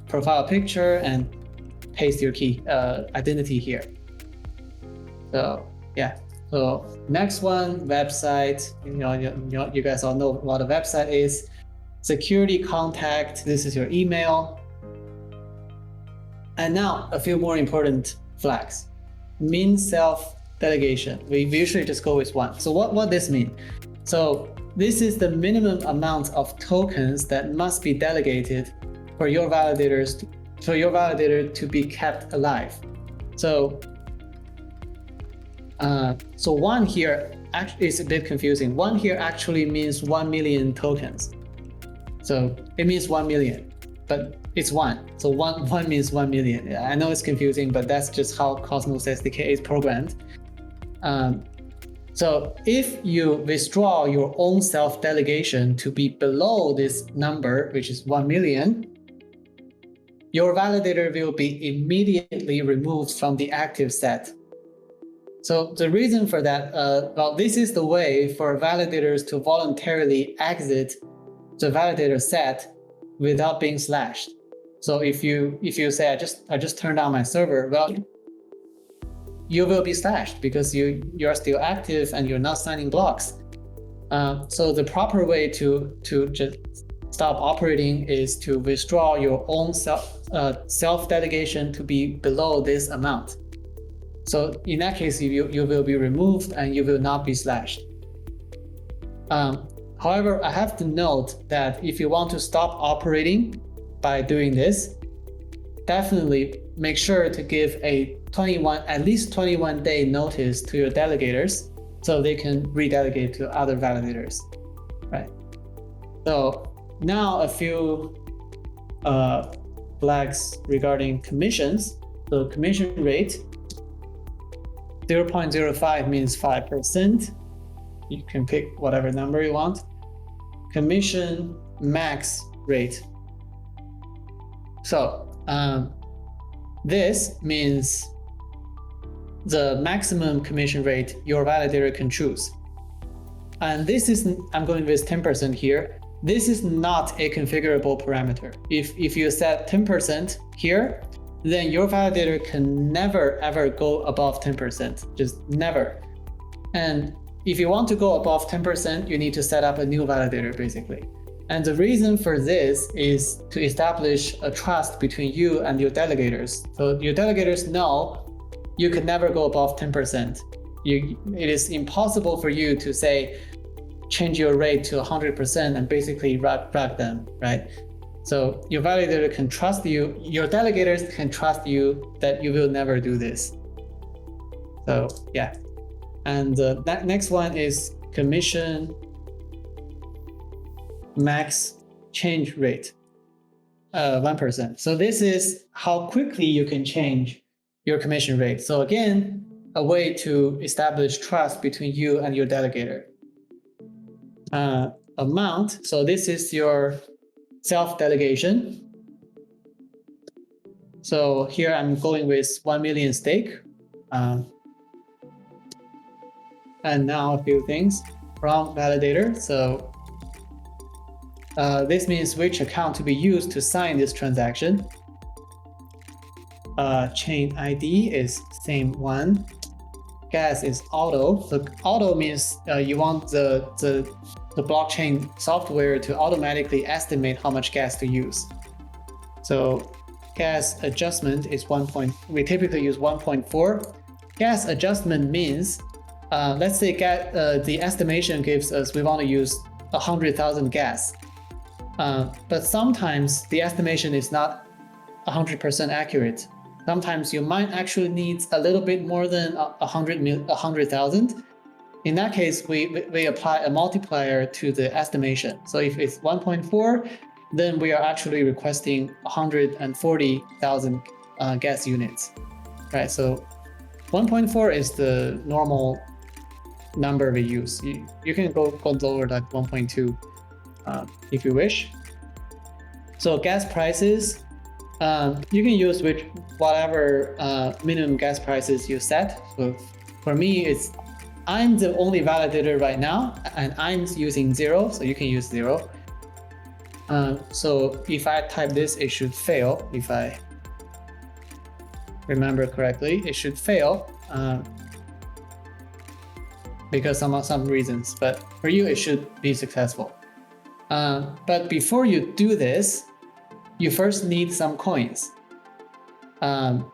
profile picture, and paste your key identity here. So yeah. So next one, website. You guys all know what a website is. Security contact. This is your email. And now a few more important flags. Min self delegation. We usually just go with one. So what this mean? So this is the minimum amount of tokens that must be delegated for your validator to be kept alive. So one here actually is a bit confusing. One here actually means 1 million tokens. So it means 1 million, but it's one. So one means 1 million. I know it's confusing, but that's just how Cosmos SDK is programmed. So if you withdraw your own self-delegation to be below this number, which is 1 million, your validator will be immediately removed from the active set. So the reason for that, well, this is the way for validators to voluntarily exit the validator set without being slashed. So if you say I just turned on my server, well, you will be slashed because you're still active and you're not signing blocks. So the proper way to just stop operating is to withdraw your own self-delegation to be below this amount. So in that case, you will be removed and you will not be slashed. However, I have to note that if you want to stop operating by doing this, definitely make sure to give at least 21 day notice to your delegators so they can redelegate to other validators, right? So now a few flags regarding commissions. So commission rate, 0.05 means 5%. You can pick whatever number you want. Commission max rate. So this means the maximum commission rate your validator can choose. And this is, I'm going with 10% here. This is not a configurable parameter. If you set 10% here, then your validator can never ever go above 10%, just never. And if you want to go above 10%, you need to set up a new validator basically. And the reason for this is to establish a trust between you and your delegators. So your delegators know you can never go above 10%. It is impossible for you to say, change your rate to 100% and basically wreck them, right? So your validator can trust you, your delegators can trust you that you will never do this. So yeah. And that next one is commission max change rate, 1%. So this is how quickly you can change your commission rate. So again, a way to establish trust between you and your delegator. Amount, so this is your self-delegation. So here I'm going with 1 million stake. And now a few things. from validator. So this means which account to be used to sign this transaction. Chain ID is same one. Gas is auto. So auto means you want the blockchain software to automatically estimate how much gas to use. So gas adjustment is we typically use 1.4. Gas adjustment means, let's say the estimation gives us we want to use 100,000 gas. But sometimes the estimation is not 100% accurate. Sometimes you might actually need a little bit more than 100,000. In that case, we apply a multiplier to the estimation. So if it's 1.4, then we are actually requesting 140,000 gas units, right? So 1.4 is the normal number we use. You can go lower, like 1.2 if you wish. So gas prices, you can use whatever minimum gas prices you set. So for me, I'm the only validator right now, and I'm using 0, so you can use 0. So if I type this, it should fail. If I remember correctly, it should fail because some reasons. But for you, it should be successful. But before you do this, you first need some coins. And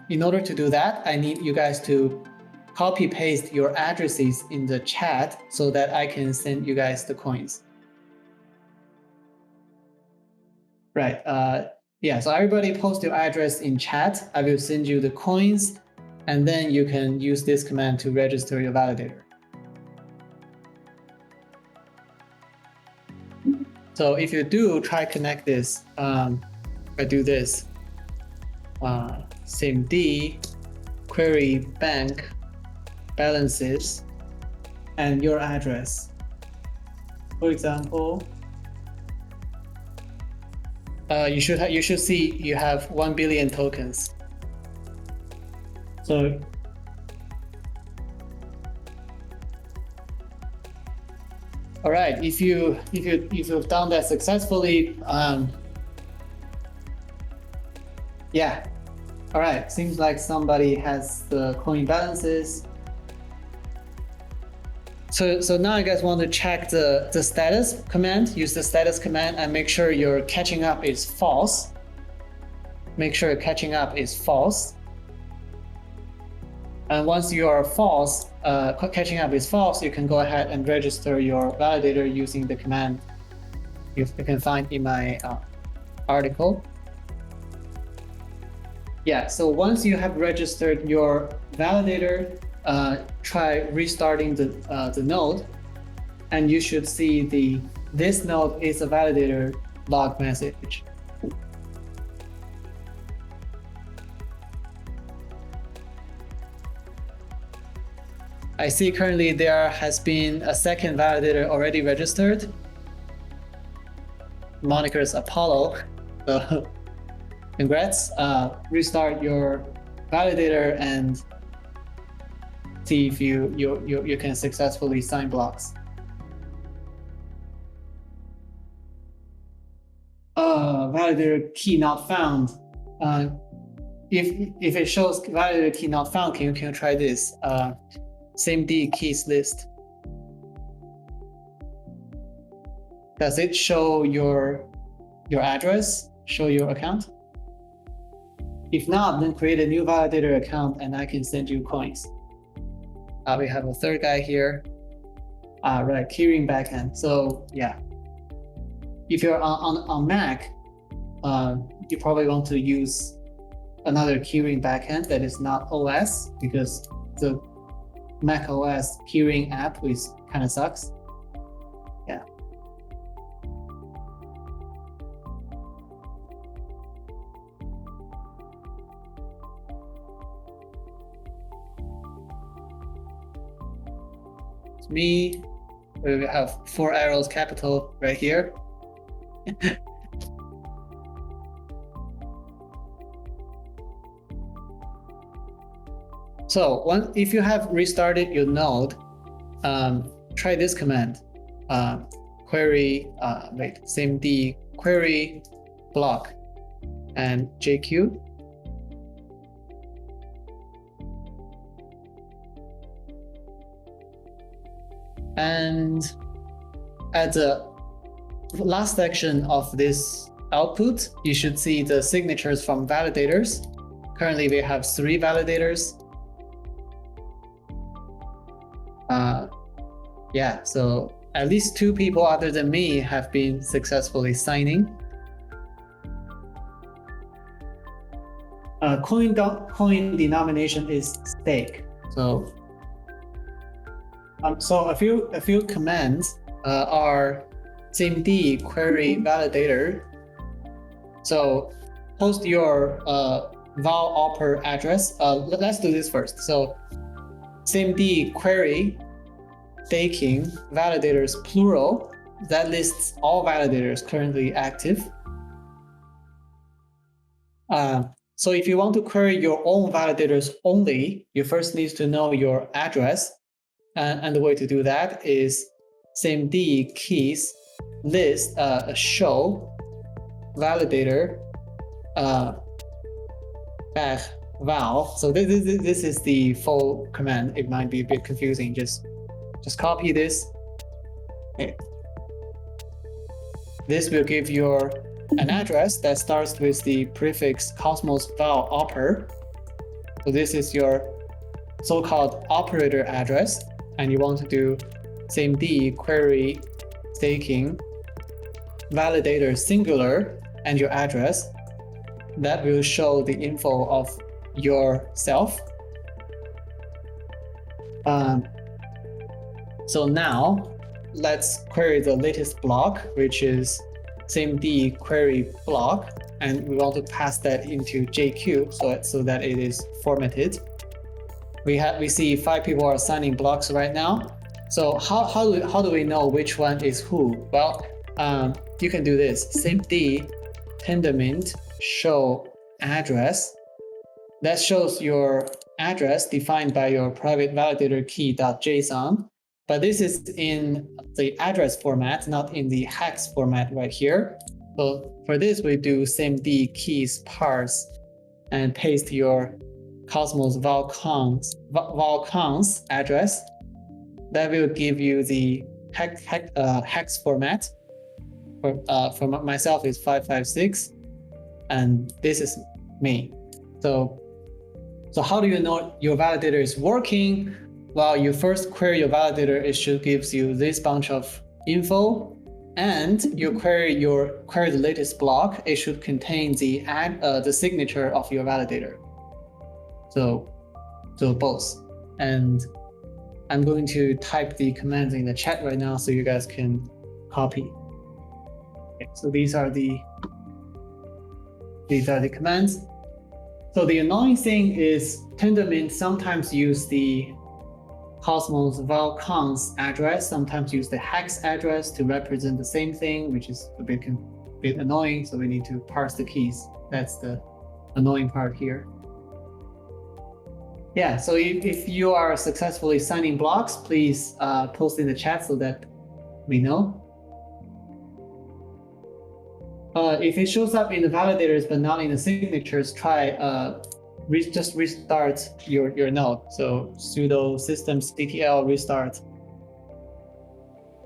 in order to do that, I need you guys to copy paste your addresses in the chat so that I can send you guys the coins. Right. Yeah, so everybody post your address in chat. I will send you the coins, and then you can use this command to register your validator. So if you do try connect this, I do this, SIMD, query bank balances, and your address. For example, you should see you have 1 billion tokens. So all right, if you've done that successfully, yeah. All right, seems like somebody has the coin balances. So now you guys want to check the status command. Use the status command and make sure your catching up is false. Make sure catching up is false. And once you are false, catching up is false, you can go ahead and register your validator using the command you can find in my article. Yeah, so once you have registered your validator, try restarting the node, and you should see this node is a validator log message. I see currently there has been a second validator already registered. Moniker is Apollo. So congrats. Restart your validator and see if you can successfully sign blocks. Validator key not found. If it shows validator key not found, can you try this? SIMD keys list. Does it show your address, show your account? If not, then create a new validator account and I can send you coins. We have a third guy here. Right, keyring backend. So yeah, if you're on Mac, you probably want to use another keyring backend that is not OS, because the Mac OS keyring app kind of sucks. Yeah. It's me. We have 4 arrows capital right here. So if you have restarted your node, try this command, query, cmd query block and JQ. And at the last section of this output, you should see the signatures from validators. Currently, we have 3 validators. Yeah, so at least 2 people other than me have been successfully signing. Coin denomination is stake. So a few commands are cmd query validator. So post your val oper address. Let's do this first. So cmd query staking validators plural. That lists all validators currently active. So if you want to query your own validators only, you first need to know your address. And the way to do that is cmd keys list show validator bech val. So this is the full command. It might be a bit confusing. Just copy this. Okay. This will give you an address that starts with the prefix cosmos val oper. So this is your so-called operator address, and you want to do cmd query staking validator singular and your address. That will show the info of yourself. So now let's query the latest block, which is cmd query block, and we want to pass that into JQ so that it is formatted. We see 5 people are signing blocks right now. So how do we know which one is who? Well, you can do this: cmd tendermint show address. That shows your address defined by your private validator key.json. But this is in the address format, not in the hex format right here. So for this, we do cmd keys parse and paste your cosmos valcons address. That will give you the hex format. For myself, is 556, and this is me. So how do you know your validator is working? Well, you first query your validator. It should gives you this bunch of info, and you query the latest block. It should contain the signature of your validator. So both. And I'm going to type the commands in the chat right now so you guys can copy. Okay, so these are the commands. So the annoying thing is tendermint sometimes use the cosmos valcons address, sometimes use the hex address to represent the same thing, which is a bit annoying. So we need to parse the keys. That's the annoying part here. Yeah, so if you are successfully signing blocks, please post in the chat so that we know. If it shows up in the validators but not in the signatures, try just restart your node. So sudo systemctl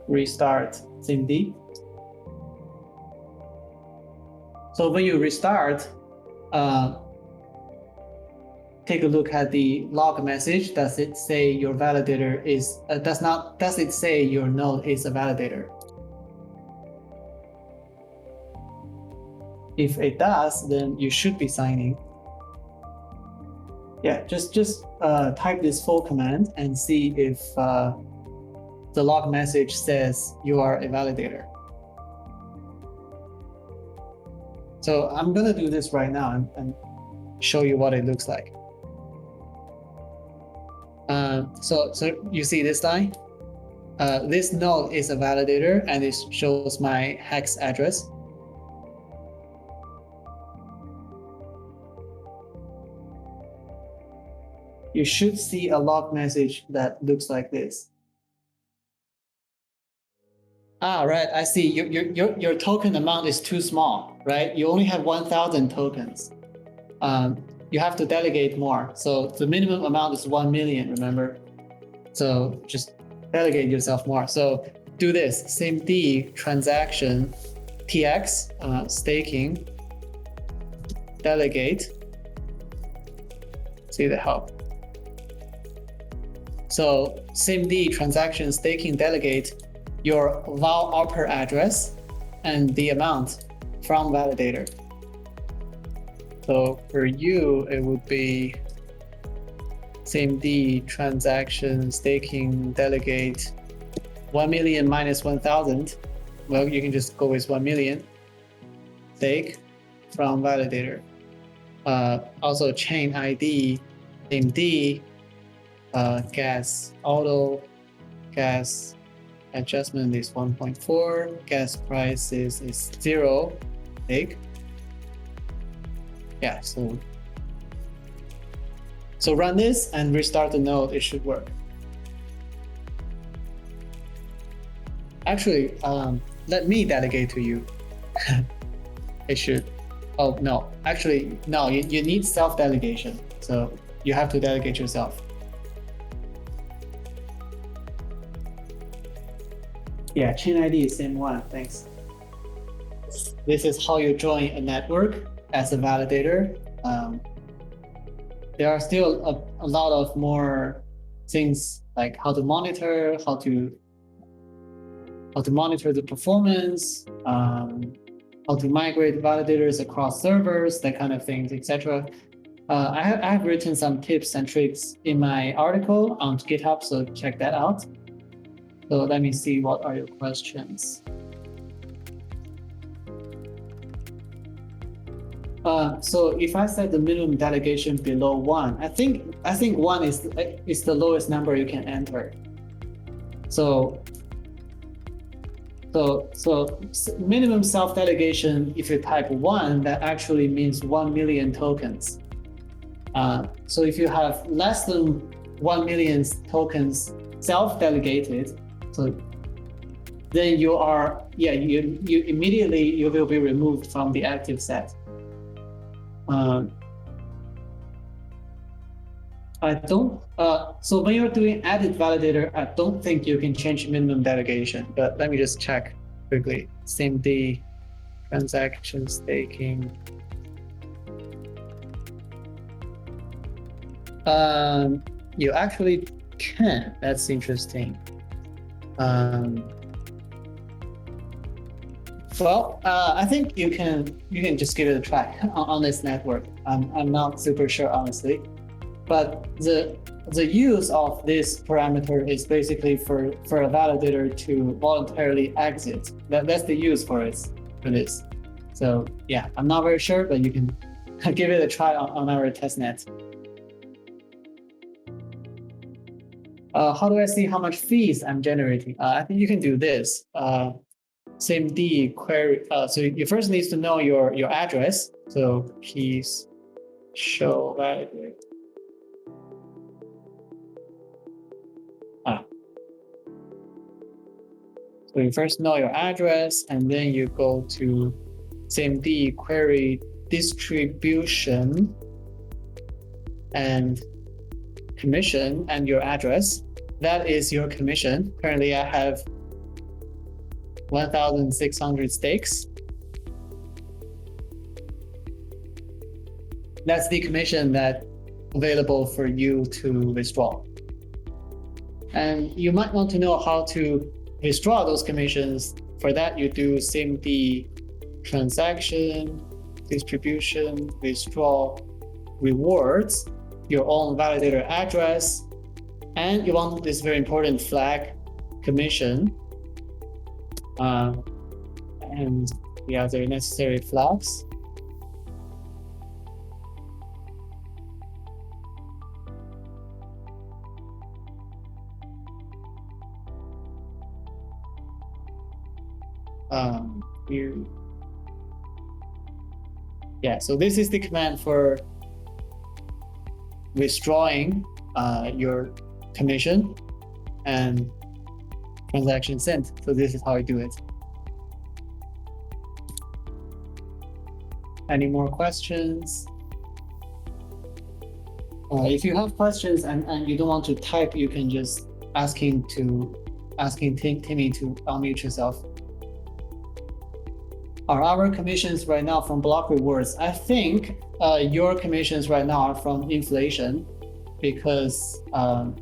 restart cmd. So when you restart, take a look at the log message. Does it say your validator is does it say your node is a validator? If it does, then you should be signing. Yeah, just type this full command and see if the log message says you are a validator. So I'm gonna do this right now and show you what it looks like. So you see this line? This node is a validator and it shows my hex address. you should see a log message that looks like this. Ah, right. I see. Your token amount is too small, right? You only have 1,000 tokens. You have to delegate more. So the minimum amount is 1 million, remember? So just delegate yourself more. So do this, SIMD transaction TX staking delegate. See the help. So SIMD transaction staking delegate your val upper address and the amount from validator. So for you, it would be SIMD transaction staking delegate 1 million minus 1,000. Well, you can just go with 1 million stake from validator. Also chain ID, SIMD, gas auto, gas adjustment is 1.4, gas price is 0 stake. Yeah, so run this and restart the node, it should work. Actually, let me delegate to you. It should. Oh, no. Actually, no, you need self-delegation. So you have to delegate yourself. Yeah, chain ID is same one. Thanks. This is how you join a network as a validator. There are still a lot of more things like how to monitor, how to monitor the performance, how to migrate validators across servers, that kind of things, etc. I have written some tips and tricks in my article on GitHub, so check that out. So let me see, what are your questions? So if I set the minimum delegation below 1, I think 1 is the lowest number you can enter. So minimum self-delegation, if you type 1, that actually means 1 million tokens. So if you have less than 1 million tokens self-delegated, so then you immediately will be removed from the active set. So when you're doing edit validator, I don't think you can change minimum delegation, but let me just check quickly. SIMD transaction staking. You actually can. That's interesting. Well, I think you can just give it a try on this network. I'm not super sure, honestly, but the use of this parameter is basically for a validator to voluntarily exit. That's the use for this. So yeah, I'm not very sure, but you can give it a try on our testnet. How do I see how much fees I'm generating? I think you can do this. SIMD query. So you first need to know your address. So please show validator. So you first know your address, and then you go to SIMD query distribution and commission and your address. That is your commission. Currently, I have 1,600 stakes. That's the commission that's available for you to withdraw. And you might want to know how to withdraw those commissions. For that, you do SIMD transaction, distribution, withdraw, rewards, your own validator address, and you want this very important flag, commission, and the other necessary flags. So this is the command for withdrawing your commission and transaction sent. So this is how I do it. Any more questions? If you have questions and you don't want to type, you can just asking Timmy to unmute yourself. Are our commissions right now from block rewards? I think your commissions right now are from inflation, because our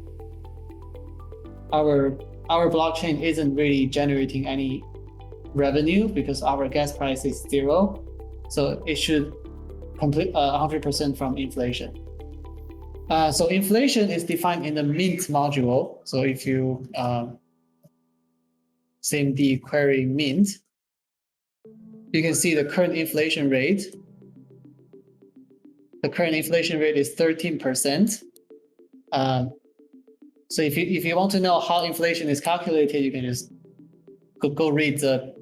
blockchain isn't really generating any revenue because our gas price is 0. So it should complete 100% from inflation. So inflation is defined in the mint module. So if you SIMD query mint, you can see the current inflation rate. The current inflation rate is 13%. So if you want to know how inflation is calculated, you can just go read the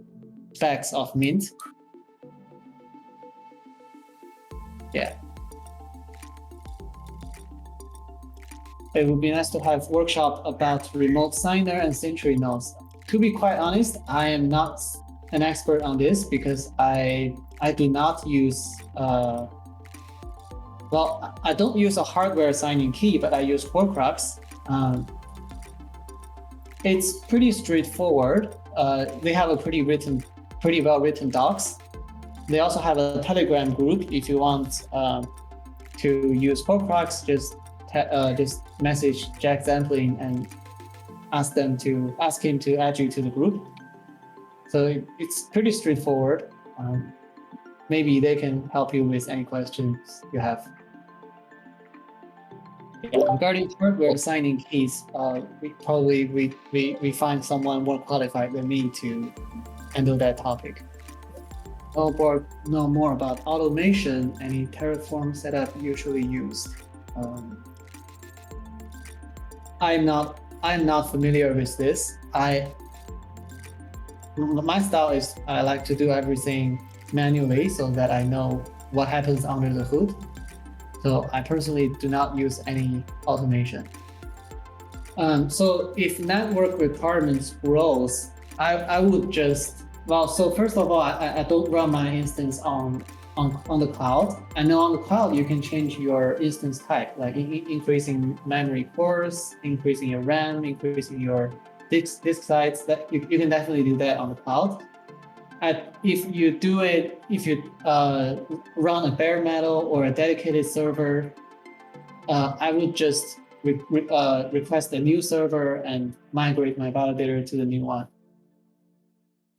specs of mint. Yeah. It would be nice to have workshop about remote signer and century nodes. To be quite honest, I am not an expert on this because I do not use well, I don't use a hardware signing key, but I use Horcrux. It's pretty straightforward. They have a pretty well written docs. They also have a Telegram group. If you want to use Horcrux, just message Jack Zamplin and ask him to add you to the group. So it's pretty straightforward. Maybe they can help you with any questions you have. Regarding hardware signing keys, we find someone more qualified than me to handle that topic. Or know more about automation. Any Terraform setup usually used? I'm not familiar with this. My style is I like to do everything manually so that I know what happens under the hood. So I personally do not use any automation. So if network requirements grows, I would just, well, so first of all, I don't run my instance on the cloud. I know on the cloud you can change your instance type, like increasing memory cores, increasing your RAM, increasing your disk size. That you can definitely do that on the cloud. If you run a bare metal or a dedicated server, I would just request a new server and migrate my validator to the new one.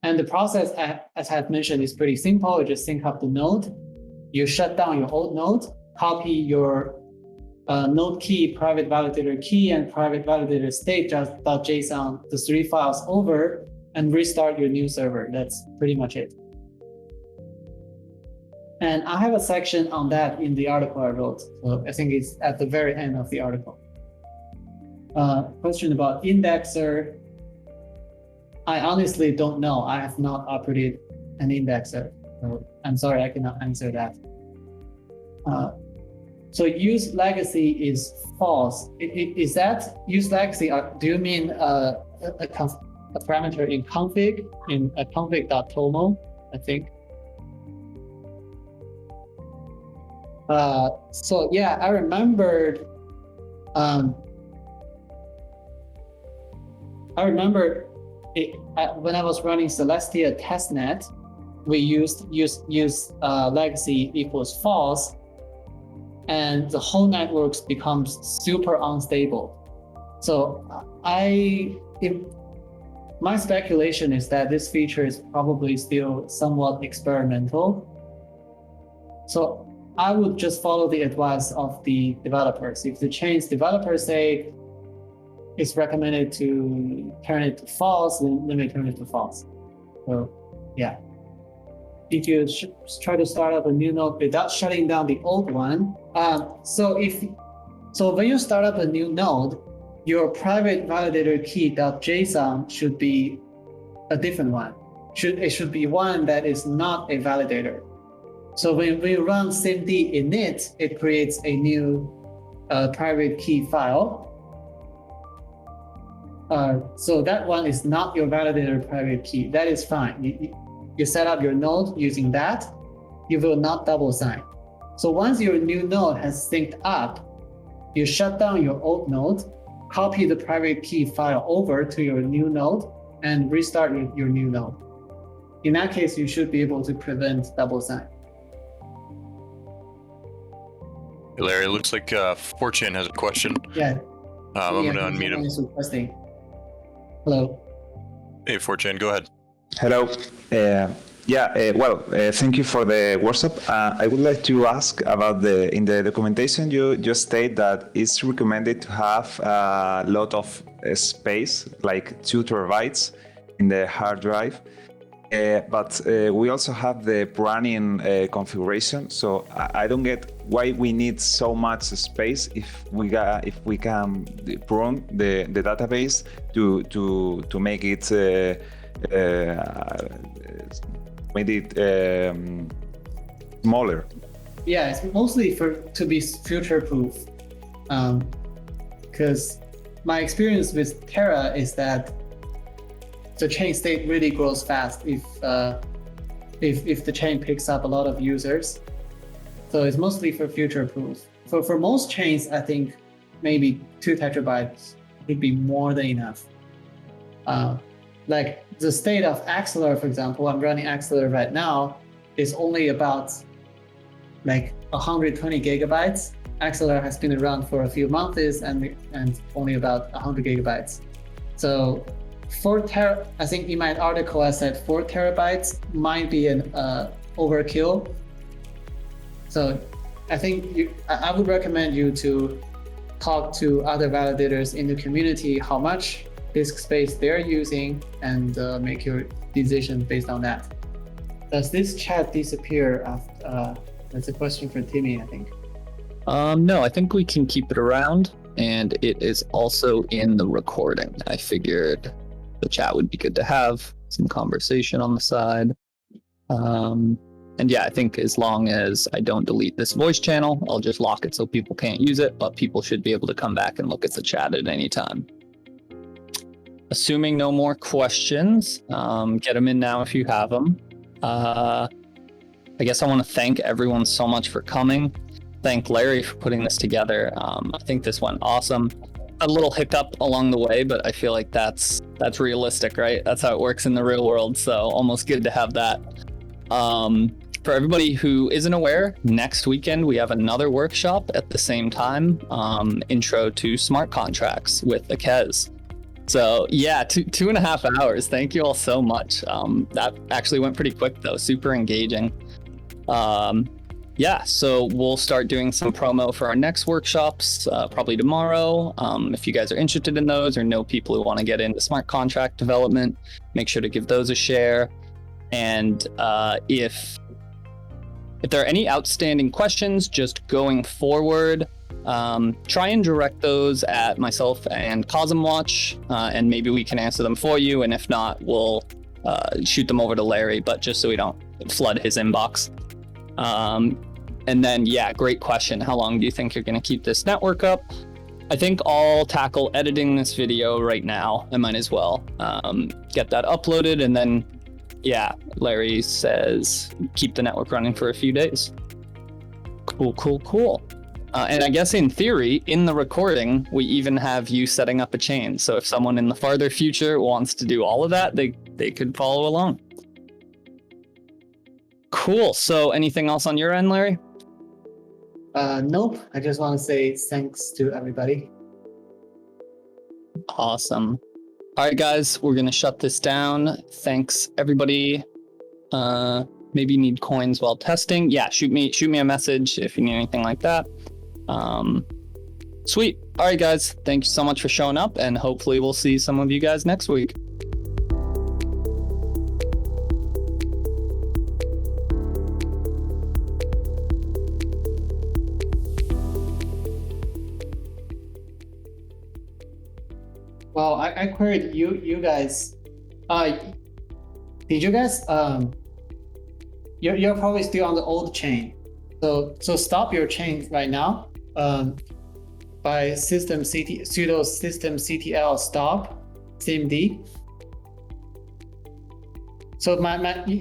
And the process, as I've mentioned, is pretty simple. You just sync up the node. You shut down your old node, copy your node key, private validator key, and private validator state.json, the 3 files over, and restart your new server. That's pretty much it. And I have a section on that in the article I wrote. So I think it's at the very end of the article. Question about indexer. I honestly don't know. I have not operated an indexer. So I'm sorry, I cannot answer that. So use legacy is false. Is that use legacy? Do you mean a parameter in config, in a config.tomo, I think? So yeah, I remembered. When I was running Celestia testnet, we used legacy equals false, and the whole network becomes super unstable. So my speculation is that this feature is probably still somewhat experimental. So I would just follow the advice of the developers. If the chain's developers say it's recommended to turn it to false, then we turn it to false. So yeah. If you try to start up a new node without shutting down the old one, so when you start up a new node, your private validator key.json should be a different one. It should be one that is not a validator. So when we run SIMD init, it creates a new private key file. So that one is not your validator private key. That is fine. You set up your node using that. You will not double sign. So once your new node has synced up, you shut down your old node, copy the private key file over to your new node, and restart your new node. In that case, you should be able to prevent double sign. Hey Larry, it looks like 4chan has a question. Yeah. I'm going to unmute him. Requesting. Hello. Hey 4chan, go ahead. Hello. Thank you for the workshop. I would like to ask about in the documentation you just state that it's recommended to have a lot of space, like 2 terabytes in the hard drive. But we also have the running configuration, so I don't get why we need so much space if we can run the database to make it smaller. Yeah, it's mostly to be future-proof. Because my experience with Terra is that the chain state really grows fast if the chain picks up a lot of users. So it's mostly for future-proof. For most chains, I think maybe 2 terabytes would be more than enough. Like the state of Axelar, for example, I'm running Axelar right now, is only about like 120 gigabytes. Axelar has been around for a few months and only about 100 gigabytes. So I think in my article I said 4 terabytes might be an overkill. So I think I would recommend you to talk to other validators in the community how much disk space they're using and make your decision based on that. Does this chat disappear after? That's a question for Timmy, I think. No, I think we can keep it around, and it is also in the recording. I figured the chat would be good to have some conversation on the side. And yeah, I think as long as I don't delete this voice channel, I'll just lock it so people can't use it, but people should be able to come back and look at the chat at any time. Assuming no more questions, get them in now if you have them. I guess I want to thank everyone so much for coming. Thank Larry for putting this together. I think this went awesome. A little hiccup along the way, but I feel like that's realistic, right? That's how it works in the real world. So almost good to have that. For everybody who isn't aware, next weekend we have another workshop at the same time, Intro to Smart Contracts with Akez. So yeah, 2.5 hours. Thank you all so much. That actually went pretty quick though, super engaging. Yeah, so we'll start doing some promo for our next workshops, probably tomorrow. If you guys are interested in those or know people who want to get into smart contract development, make sure to give those a share. And if there are any outstanding questions just going forward, try and direct those at myself and CosmWatch, and maybe we can answer them for you. And if not, we'll shoot them over to Larry, but just so we don't flood his inbox. And then, yeah, great question. How long do you think you're going to keep this network up? I think I'll tackle editing this video right now. I might as well get that uploaded. And then, yeah, Larry says keep the network running for a few days. Cool. And I guess in theory, in the recording, we even have you setting up a chain. So if someone in the farther future wants to do all of that, they could follow along. Cool. So anything else on your end, Larry? Nope. I just want to say thanks to everybody. Awesome. All right, guys, we're going to shut this down. Thanks, everybody. Maybe you need coins while testing. Yeah, shoot me a message if you need anything like that. Sweet. All right, guys. Thank you so much for showing up, and hopefully we'll see some of you guys next week. Well, I queried you guys. Did you guys? You're probably still on the old chain. So stop your chain right now. by sudo systemctl stop cmd. So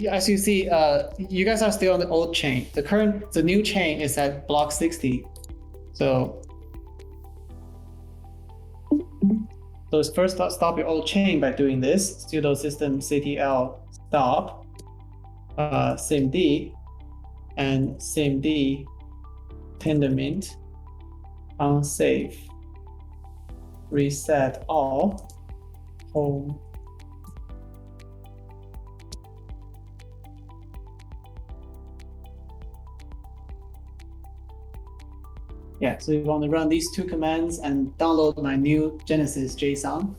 as you see, you guys are still on the old chain. The new chain is at block 60. So let's first stop your old chain by doing this: sudo systemctl stop cmd and cmd tendermint unsafe reset all home. Yeah, so you want to run these two commands and download my new Genesis JSON.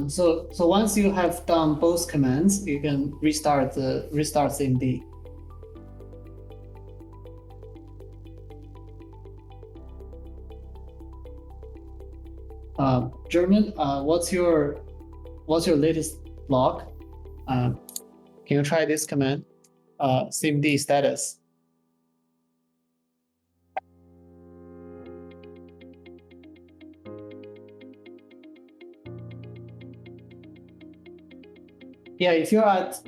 So once you have done both commands, you can restart CMD. German, what's your latest log? Can you try this command? CMD status. Yeah, if you're at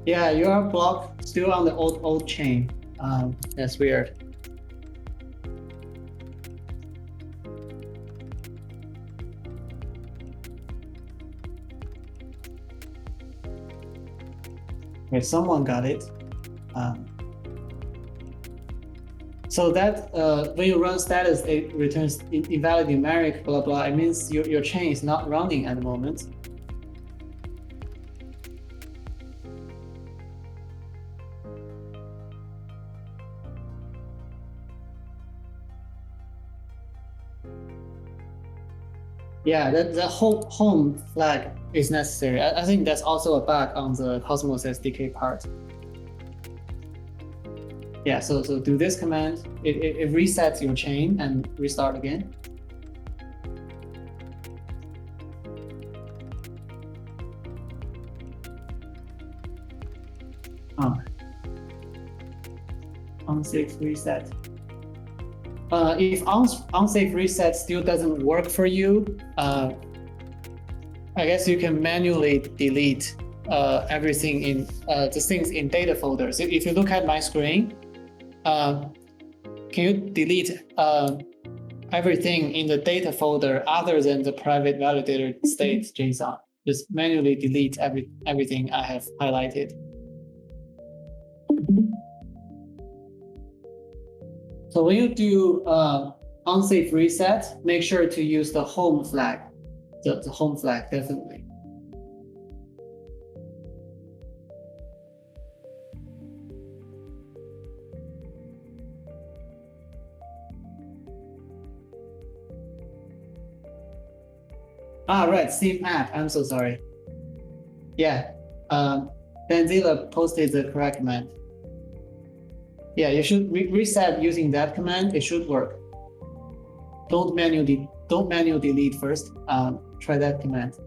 yeah, you are blocked still on the old chain. That's weird. Okay, someone got it. So that when you run status, it returns invalid numeric, blah blah. It means your chain is not running at the moment. Yeah, the home flag is necessary. I think that's also a bug on the Cosmos SDK part. Yeah, so do this command. It resets your chain and restart again. Unsafe reset. If unsafe reset still doesn't work for you, I guess you can manually delete everything in the things in data folders. If you look at my screen, can you delete everything in the data folder other than the private validator state JSON? Just manually delete everything I have highlighted. So when you do unsafe reset, make sure to use the home flag, the home flag definitely. Right, same app. I'm so sorry. Yeah, Benzilla posted the correct command. Yeah, you should reset using that command. It should work. Don't manually delete first. Try that command.